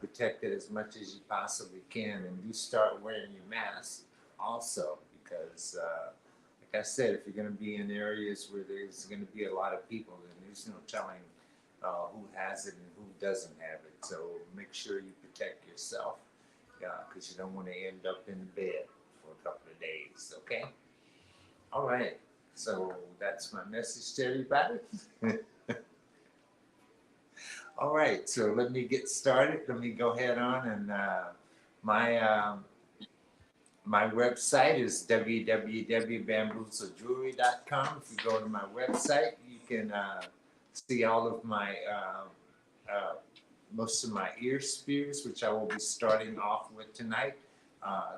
protect it as much as you possibly can, and do start wearing your mask also, because, like I said, if you're going to be in areas where there's going to be a lot of people, then there's no telling who has it and who doesn't have it. So make sure you protect yourself, because you don't want to end up in bed for a couple of days. Okay. All right. So that's my message to everybody. All right, so let me get started. Let me go ahead on, and my my website is www.bamboozlejewelry.com. If you go to my website, you can see all of my most of my ear spears, which I will be starting off with tonight.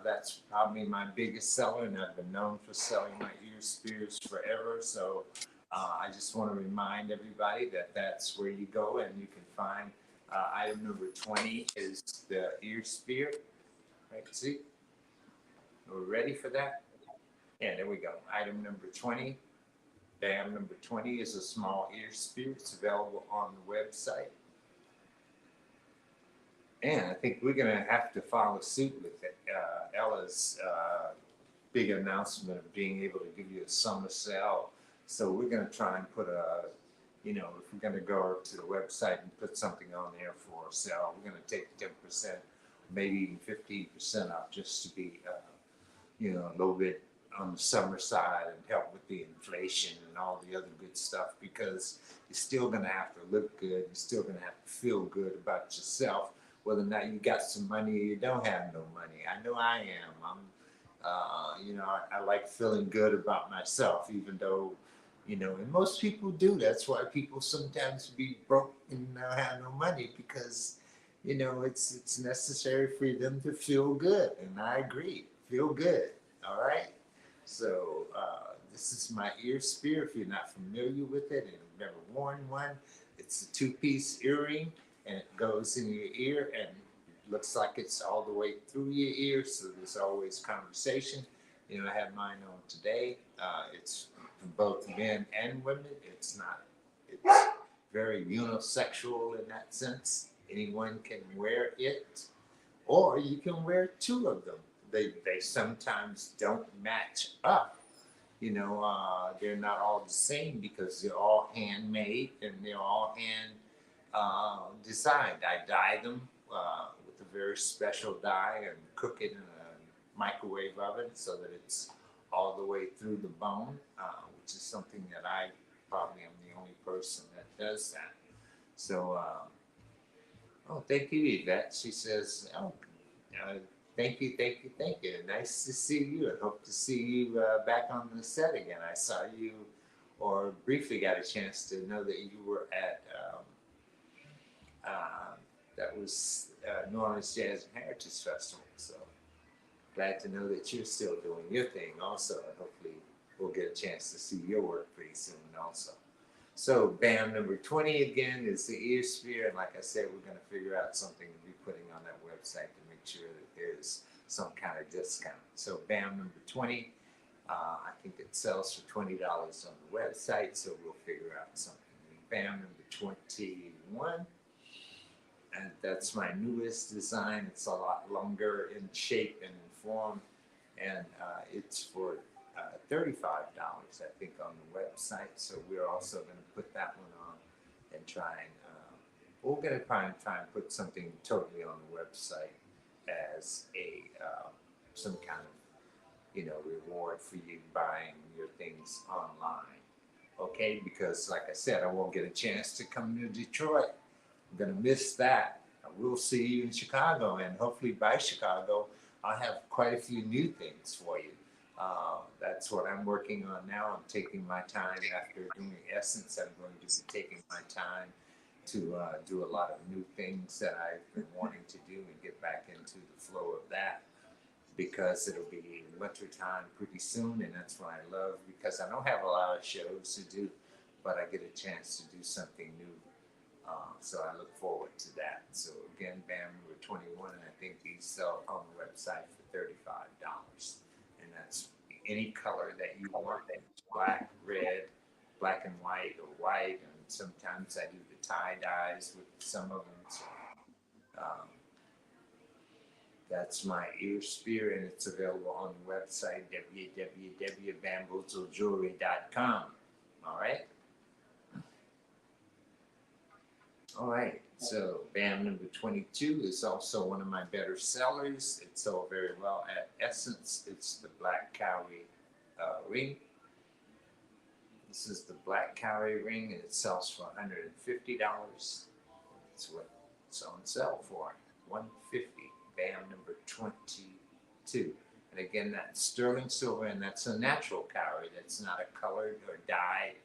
That's probably my biggest seller, and I've been known for selling my ear spears forever. So I just want to remind everybody that that's where you go, and you can find item number 20 is the ear spear. Right, see? We're ready for that? Yeah, there we go. Item number 20. Bam number 20 is a small ear spear. It's available on the website. And I think we're going to have to follow suit with it. Ella's big announcement of being able to give you a summer sale. So we're going to try and put if we're going to go to the website and put something on there for sale, we're going to take 10%, maybe even 15% off, just to be, a little bit on the summer side and help with the inflation and all the other good stuff, because you're still going to have to look good. You're still going to have to feel good about yourself, whether or not you got some money or you don't have no money. I know I am. I like feeling good about myself, even though, and most people do. That's why people sometimes be broke and not have no money, because, it's necessary for them to feel good. And I agree, feel good. All right. So this is my ear spear. If you're not familiar with it and you've never worn one, it's a two-piece earring, and it goes in your ear, and looks like it's all the way through your ear, so there's always conversation. I have mine on today. It's for both men and women. It's very unisexual in that sense. Anyone can wear it, or you can wear two of them. They sometimes don't match up. They're not all the same, because they're all handmade and they're all hand designed. I dye them with a very special dye and cook it in a microwave oven so that it's all the way through the bone, which is something that I probably am the only person that does that. So, thank you, Yvette. She says, thank you, thank you, thank you. Nice to see you. I hope to see you back on the set again. I saw you, or briefly got a chance to know that you were at that was New Orleans Jazz and Heritage Festival. So glad to know that you're still doing your thing also, and hopefully we'll get a chance to see your work pretty soon also. So BAM number 20 again is the ear spear, and like I said, we're going to figure out something to be putting on that website to make sure that there's some kind of discount. So BAM number 20, I think it sells for $20 on the website, so we'll figure out something. BAM number 21, and that's my newest design. It's a lot longer in shape and in form, and it's for $35, I think, on the website. So we're also going to put that one on and try and we're going to try and put something totally on the website as a some kind of reward for you buying your things online. Okay, because like I said, I won't get a chance to come to Detroit. I'm gonna miss that. I will see you in Chicago, and hopefully by Chicago, I'll have quite a few new things for you. That's what I'm working on now. I'm taking my time after doing Essence. I'm going to be taking my time to do a lot of new things that I've been wanting to do and get back into the flow of that, because it'll be winter time pretty soon, and that's what I love, because I don't have a lot of shows to do, but I get a chance to do something new. So I look forward to that. So again, BAM number 21, and I think these sell on the website for $35. And that's any color that you want. Black, red, black and white, or white, and sometimes I do the tie dyes with some of them. So, that's my ear spear, and it's available on the website www.bamboozlejewelry.com. All right. All right. So BAM number 22 is also one of my better sellers. It sold very well at Essence. It's the Black Cowrie ring. This is the Black Cowrie ring, and it sells for $150. That's what it's on sale for, $150. BAM number 22. And again, that's sterling silver, and that's a natural cowrie. That's not a colored or dyed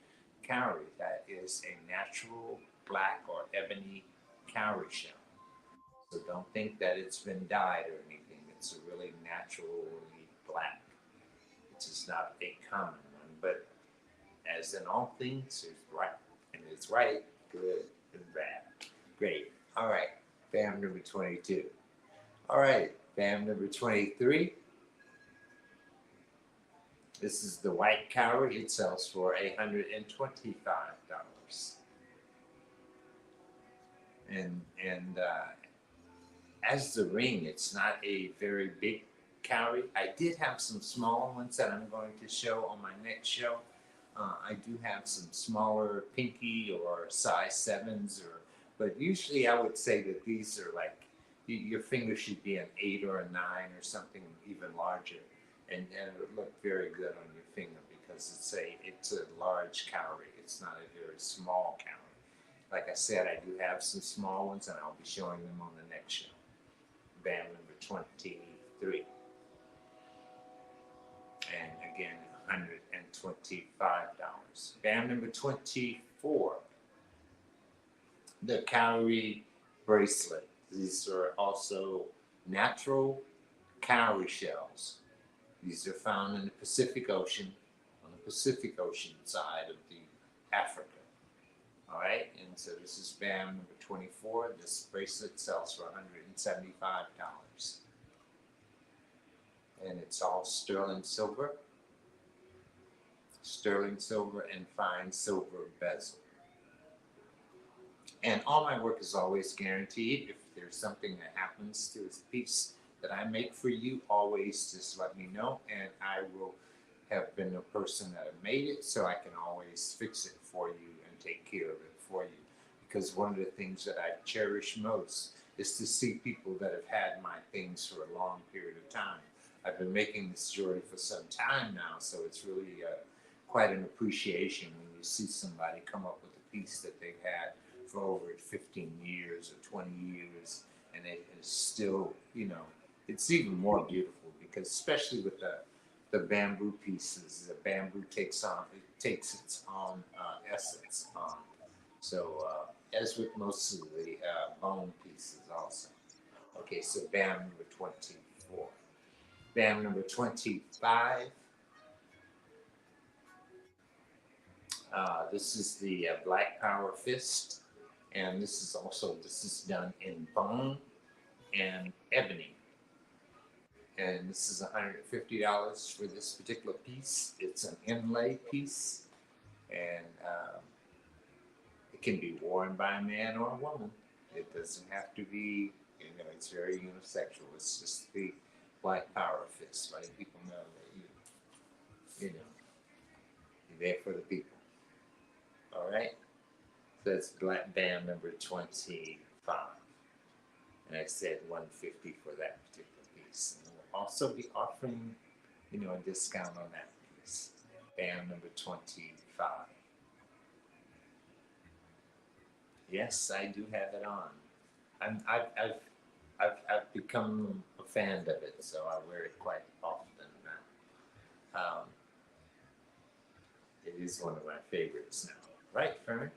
cowrie. That is a natural black or ebony cowrie shell. So don't think that it's been dyed or anything. It's a really naturally black. It's just not a common one. But as in all things, there's right. And it's right, good, and bad. Great. All right. BAM number 22. All right. BAM number 23. This is the white cowrie. It sells for $125. And as the ring, it's not a very big cowrie. I did have some smaller ones that I'm going to show on my next show. I do have some smaller pinky or size 7s, but usually I would say that these are like, your finger should be an 8 or a 9 or something even larger, and it would look very good on your finger, because it's a large cowrie. It's not a very small cowrie. Like I said, I do have some small ones, and I'll be showing them on the next show. BAM number 23. And again, $125. BAM number 24. The cowrie bracelet. These are also natural cowrie shells. These are found in the Pacific Ocean, on the Pacific Ocean side of the Africa. All right, and so this is BAM number 24. This bracelet sells for $175. And it's all sterling silver and fine silver bezel. And all my work is always guaranteed. If there's something that happens to this piece that I make for you, always just let me know, and I will have been the person that have made it, so I can always fix it for you and take care of it for you. Because one of the things that I cherish most is to see people that have had my things for a long period of time. I've been making this jewelry for some time now, so it's really quite an appreciation when you see somebody come up with a piece that they've had for over 15 years or 20 years, and it is still, it's even more beautiful, because especially with the bamboo pieces, the bamboo takes its own essence on. So as with most of the bone pieces also. Okay, so BAM number 24. BAM number 25. This is the Black Power Fist, and this is done in bone and ebony. And this is $150 for this particular piece. It's an inlay piece, and it can be worn by a man or a woman. It doesn't have to be, it's very unisexual. It's just the Black Power Fist, letting people know that you know, you're there for the people. All right. So that's Black Band number 25. And I said 150 for that particular piece. And we'll also be offering, a discount on that piece. Band number 25. Yes, I do have it on. I've become a fan of it, so I wear it quite often now. It is one of my favorites now. Right, Fern?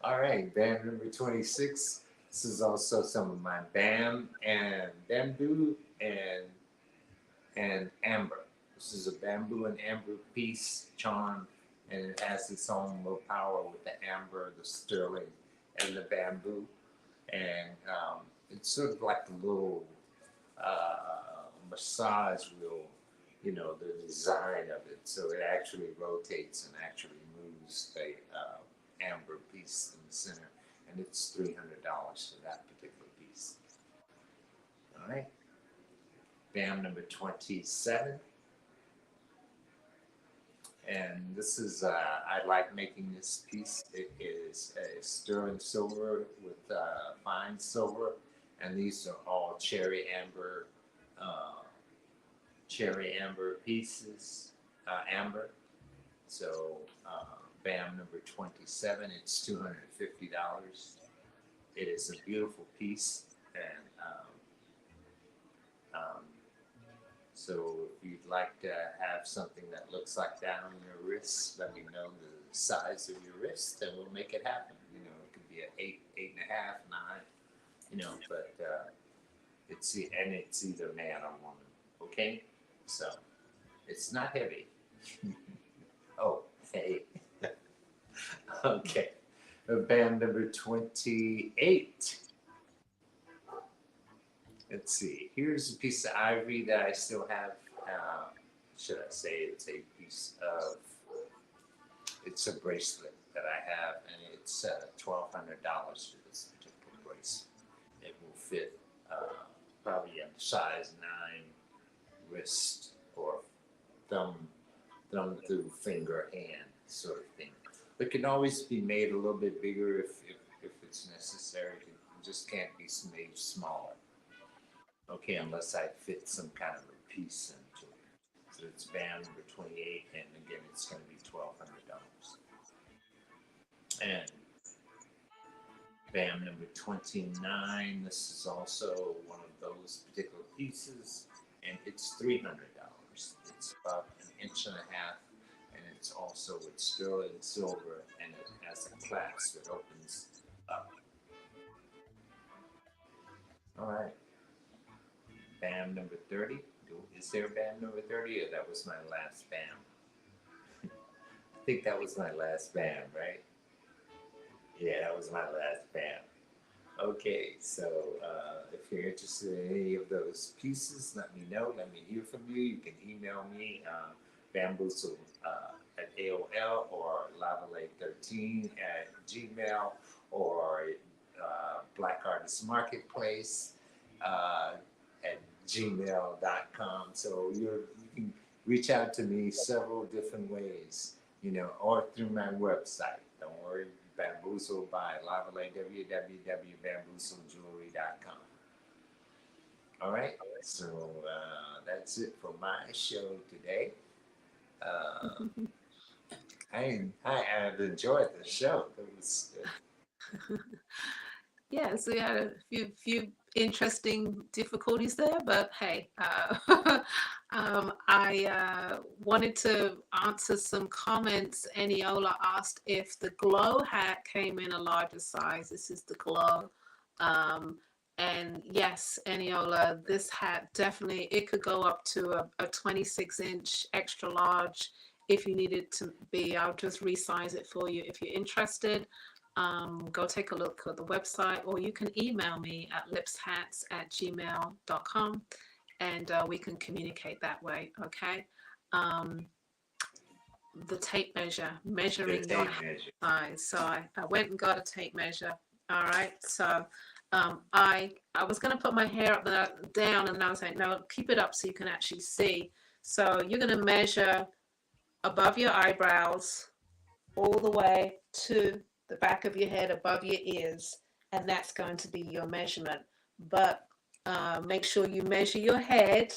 All right, band number 26. This is also some of my bamboo and amber. This is a bamboo and amber piece charm, and it has its own little power with the amber, the sterling, and the bamboo. And it's sort of like a little massage wheel, the design of it. So it actually rotates and actually moves the amber piece in the center, and it's $300 for that particular piece. All right. Bam number 27. And this is, I like making this piece. It is a sterling silver with fine silver, and these are all cherry amber pieces, amber. So, BAM number 27, it's $250. It is a beautiful piece, and so if you'd like to have something that looks like that on your wrist, let me know the size of your wrist, and we'll make it happen. It could be an 8, 8.5, 9. But it's either man or woman. Okay, so it's not heavy. Oh, hey. Okay. Band number 28. Let's see. Here's a piece of ivory that I still have. Should I say it's a piece of? It's a bracelet that I have, and it's $1,200 for this particular bracelet. It will fit probably a size 9 wrist or thumb through finger hand sort of thing. It can always be made a little bit bigger if it's necessary. It just can't be made smaller. Okay, unless I fit some kind of a piece into it. So it's band number 28, and again, it's going to be $1,200. And band number 29, this is also one of those particular pieces, and it's $300. It's about 1.5 inches, and it's also with sterling silver, and it has a clasp that opens up. All right. BAM number 30. Is there a BAM number 30, or that was my last BAM? I think that was my last BAM, right? Yeah, that was my last BAM. Okay, so if you're interested in any of those pieces, let me know. Let me hear from you. You can email me bamboozle at AOL or Lavalais13 at Gmail or Black Artist Marketplace at gmail.com. So you can reach out to me several different ways, or through my website. Don't worry, Bamboozle by Lavalais, www.bamboozlejewelry.com. All right, so that's it for my show today. I've enjoyed the show. It was good. Yes, we had a few interesting difficulties there, but hey, I wanted to answer some comments. Eniola asked if the glow hat came in a larger size. This is the glow. And yes, Eniola, this hat definitely, it could go up to a 26-inch extra large if you need it to be. I'll just resize it for you if you're interested. Go take a look at the website, or you can email me at lipshats@gmail.com, and we can communicate that way. Okay. The tape measure, measuring your size. So I went and got a tape measure. All right. So I was going to put my hair up there, down, and I was like, no, keep it up so you can actually see. So you're going to measure above your eyebrows all the way to the back of your head, above your ears, and that's going to be your measurement. But make sure you measure your head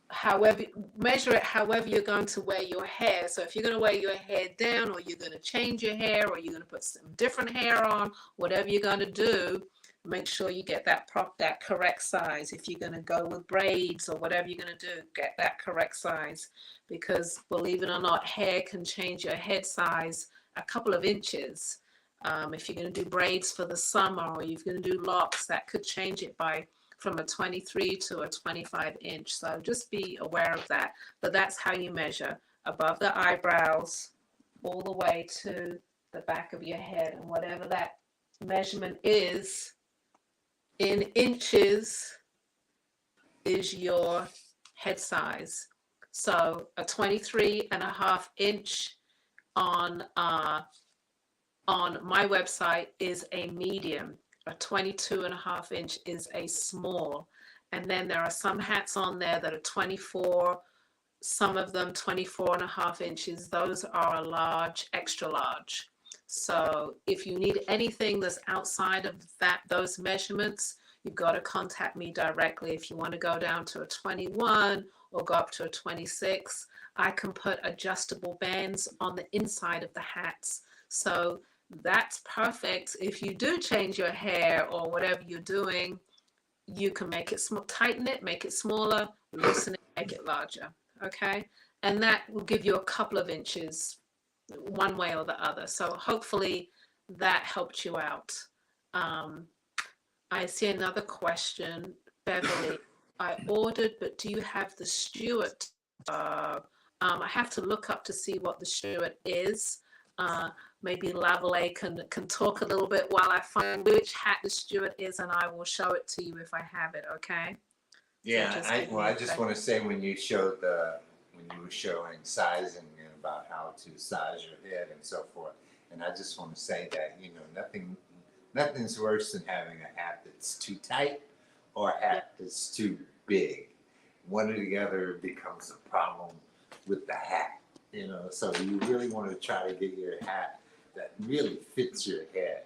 however, measure it however you're going to wear your hair. So if you're going to wear your hair down, or you're going to change your hair, or you're going to put some different hair on, whatever you're going to do, make sure you get that correct size. If you're going to go with braids or whatever you're going to do, get that correct size, because believe it or not, hair can change your head size a couple of inches. If you're going to do braids for the summer, or you're going to do locks, that could change it by from a 23 to a 25 inch. So just be aware of that. But that's how you measure above the eyebrows all the way to the back of your head. And whatever that measurement is in inches is your head size. So a 23.5 inch on my website is a medium. A 22.5 inch is a small. And then there are some hats on there that are 24, some of them 24.5 inches. Those are a large, extra large. So if you need anything that's outside of those measurements, you've got to contact me directly. If you want to go down to a 21 or go up to a 26, I can put adjustable bands on the inside of the hats. So that's perfect. If you do change your hair or whatever you're doing, you can make it tighten it, make it smaller, loosen it, make it larger. Okay, and that will give you a couple of inches one way or the other. So hopefully that helped you out. I see another question, Beverly. I ordered, but do you have the Stewart? I have to look up to see what the Stewart is. Maybe Lavalais can talk a little bit while I find which hat the Stewart is, and I will show it to you if I have it. Okay. Yeah, I just want to say when you were showing sizing and about how to size your head and so forth, and I just want to say that nothing's worse than having a hat that's too tight or a hat that's too big. One or the other becomes a problem with the hat. So you really want to try to get your hat that really fits your head.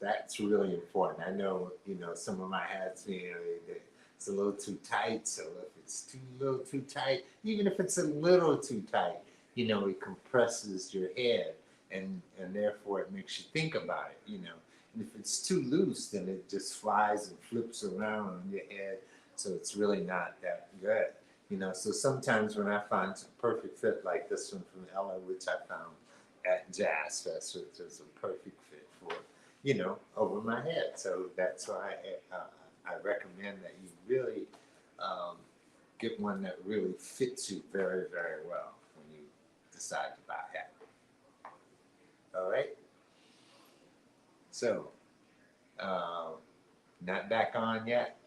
That's really important. I know, some of my hats, it's a little too tight. So if it's a little too tight, even if it's a little too tight, it compresses your head, and therefore it makes you think about it, And if it's too loose, then it just flies and flips around on your head. So it's really not that good. So sometimes when I find a perfect fit like this one from Ella, which I found at Jazz Fest, which is a perfect fit for, over my head. So that's why I recommend that you really get one that really fits you very, very well when you decide to buy a hat. All right. So, not back on yet?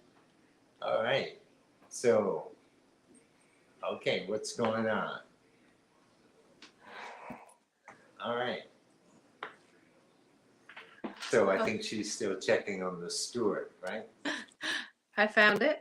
All right. So, okay, what's going on? All right. So I think she's still checking on the Stewart, right? I found it.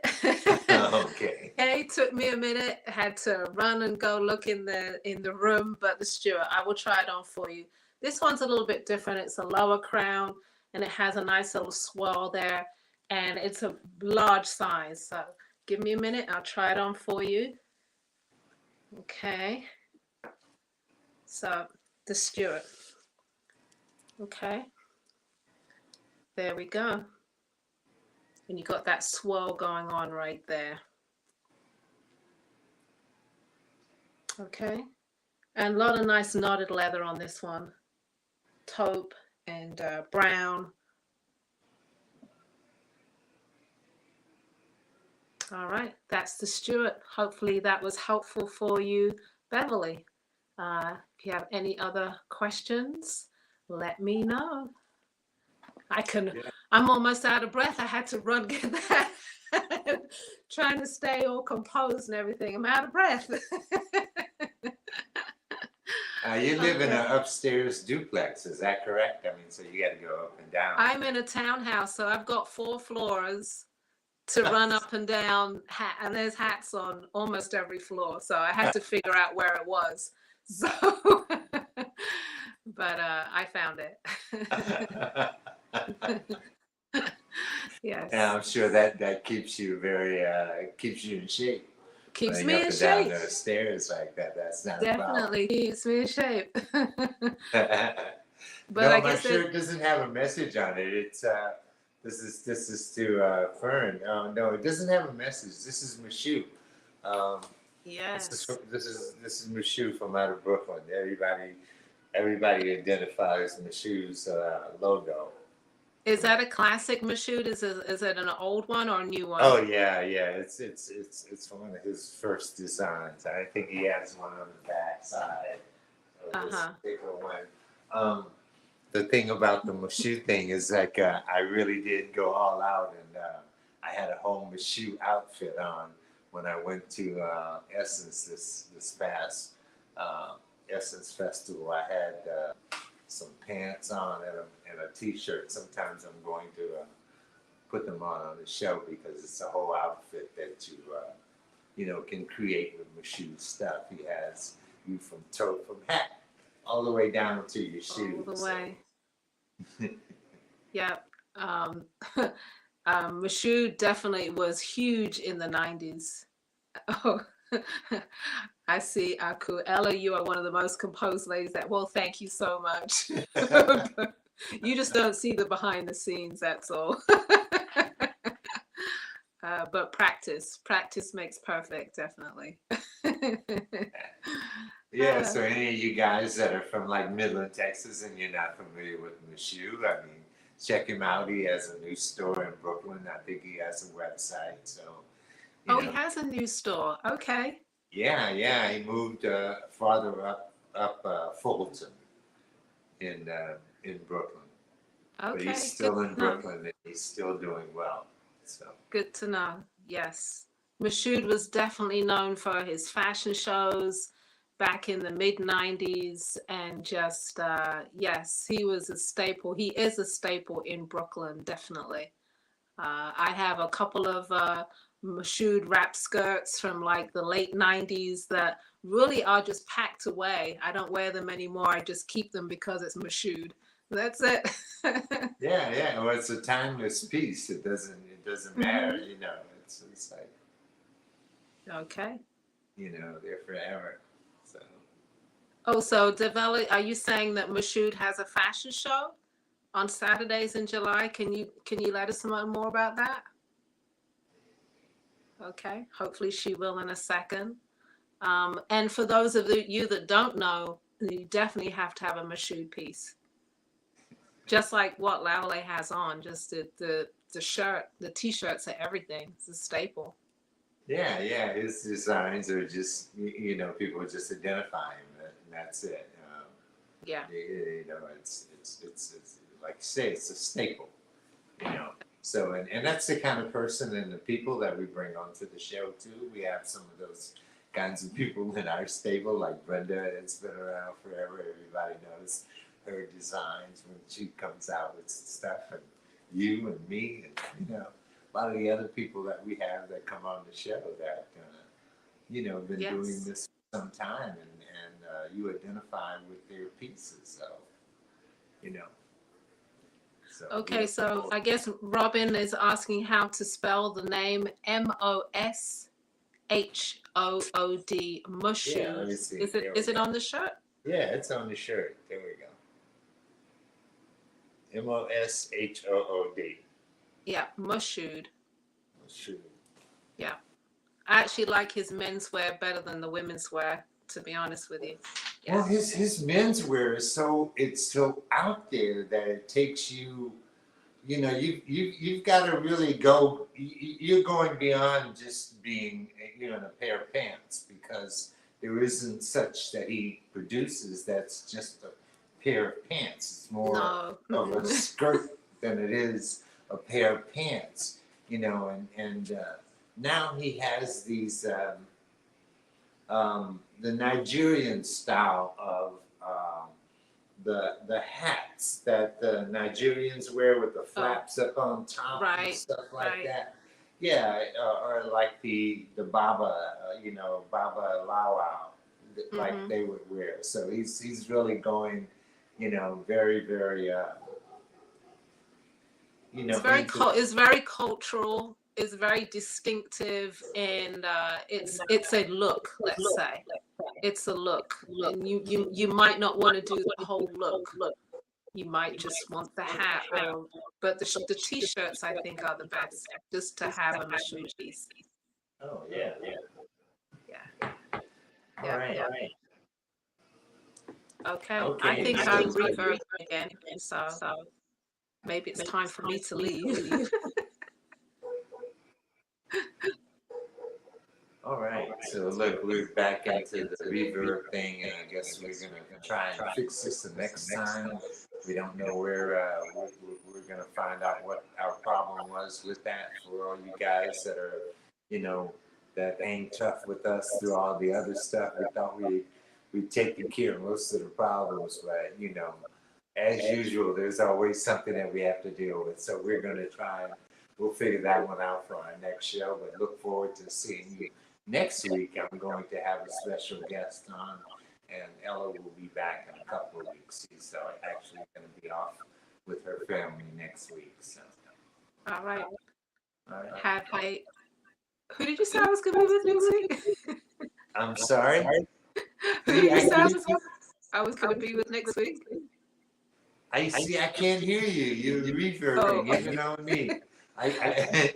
Okay. It took me a minute. I had to run and go look in the room, but the Stewart, I will try it on for you. This one's a little bit different. It's a lower crown, and it has a nice little swirl there, and it's a large size. So give me a minute. I'll try it on for you. Okay. So the Stewart. Okay. There we go. And you got that swirl going on right there. Okay. And a lot of nice knotted leather on this one. Taupe and brown. All right, that's the Stewart. Hopefully that was helpful for you, Beverly. If you have any other questions, let me know. I'm almost out of breath. I had to run get that. Trying to stay all composed and everything. I'm out of breath. You live in Okay. an upstairs duplex, is that correct? I mean, so you got to go up and down. I'm in a townhouse, so I've got 4 floors to run up and down, and there's hats on almost every floor. So I had to figure out where it was. So, but I found it. And Yes, I'm sure that keeps you very keeps you in shape. keeps Running me up in and down shape. those stairs like that, that's not a problem. Definitely keeps me in shape. But I No, my guess that shirt doesn't have a message on it. It's this is to Fern. No, it doesn't have a message. This is Mushu. Um, yes. this is Mushu from out of Brooklyn. Everybody identifies Mushu's logo. Is that a classic Mashoud? Is it an old one or a new one? Oh yeah, yeah. It's one of his first designs. I think he has one on the back side of this Uh-huh. particular one. The thing about the Mushu thing is like I really did go all out, and I had a whole Mushu outfit on when I went to Essence this past Essence Festival. I had some pants on and a t-shirt. Sometimes I'm going to put them on the show because it's a whole outfit that you can create with Mushu stuff. He has you from hat all the way down to your shoes. All the way. Yep. Mashoud definitely was huge in the 90s. Oh, I see, Aku. Ella, you are one of the most composed ladies well, thank you so much. You just don't see the behind the scenes, that's all. But practice makes perfect, definitely. Yeah, so any of you guys that are from like Midland, Texas, and you're not familiar with Mushu, I mean, check him out. He has a new store in Brooklyn. I think he has a website. So, Oh, he has a new store. Okay. yeah, he moved farther up Fulton in Brooklyn. But Okay. he's still in to know. Brooklyn and he's still doing well. So Good to know. Yes. Mashoud was definitely known for his fashion shows back in the mid 90s. And just, yes, he was a staple. He is a staple in Brooklyn, definitely. I have a couple of Mashoud wrap skirts from like the late 90s that really are just packed away. I don't wear them anymore. I just keep them because it's Mashoud. That's it. yeah. Well, it's a timeless piece. It doesn't matter. Mhm. It's like Okay. they're forever. So Oh, so develop. Are you saying that Mashoud has a fashion show on Saturdays in July? Can you let us know more about that? Okay. Hopefully she will in a second. And for those of you that don't know, you definitely have to have a Mashoud piece, just like what Lavalais has on. Just the shirt, the t-shirts, are everything. It's a staple. yeah. His designs are just people just identify him and that's it. Yeah. It's like you say, it's a staple. You know. So and that's the kind of person and the people that we bring onto the show too. We have some of those kinds of people in our stable, like Brenda. It's been around forever. Everybody knows her designs when she comes out with stuff, and you and me, and a lot of the other people that we have that come on the show that been doing Yes. this for some time, and you identify with their pieces. So you know. So Okay, so I guess Robin is asking how to spell the name Moshood. yeah, let me Mushood. see. Is it There we is it go. on the shirt? Yeah, it's on the shirt. There we go. Moshood. Yeah, Mushood. Shoot. Yeah. I actually like his menswear better than the women's wear, to be honest with you. Well, Yeah. his menswear is it's so out there that it takes you. You've got to really go. You're going beyond just being in a pair of pants because there isn't such that he produces that's just a pair of pants. It's more No. of a skirt than it is a pair of pants. And now he has these the Nigerian style of the hats that the Nigerians wear with the flaps up on top and right, stuff like right. that. Yeah, or like the Baba, Baba Lawau, like Hmm. they would wear. So he's really going, very very, into. It's very cultural. It's very distinctive, and it's a look. Let's say it's a look, and you might not want to do the whole look. You might just want the hat, or but the t-shirts I think are the best, just to have on the shoe piece. Oh yeah, Yeah, all yeah, right. yeah. Okay, I Okay, think so I'm reverbing again, so maybe it's time for me to leave. all right. So look, we're back into the reverb thing, and I guess we're gonna try and fix this the next time. We don't know where we're gonna find out what our problem was with that for all you guys that are, you know, that hang tough with us through all the other stuff. We thought we'd taken care of most of the problems, but as usual, there's always something that we have to deal with. So we're gonna try and we'll figure that one out for our next show. But look forward to seeing you next week. I'm going to have a special guest on, and Ella will be back in a couple of weeks. She's actually going to be off with her family next week. So, All right. all right. Have a. Who did you say I was going to be with next week? I'm sorry. Who did you say I was going to be with next week? I see. I can't hear you. You're reverbing, even on me. I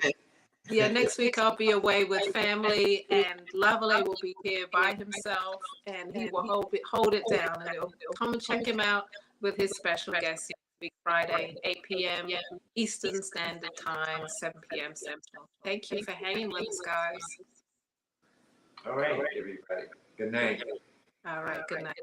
Yeah, next week I'll be away with family, and Lavalais will be here by himself, and he will hold it down, and we'll come and check him out with his special guest next week, Friday, 8 p.m. Eastern Standard Time, 7 p.m. Central. Thank you for hanging with us, guys. all right, everybody. Good night. All right, good night.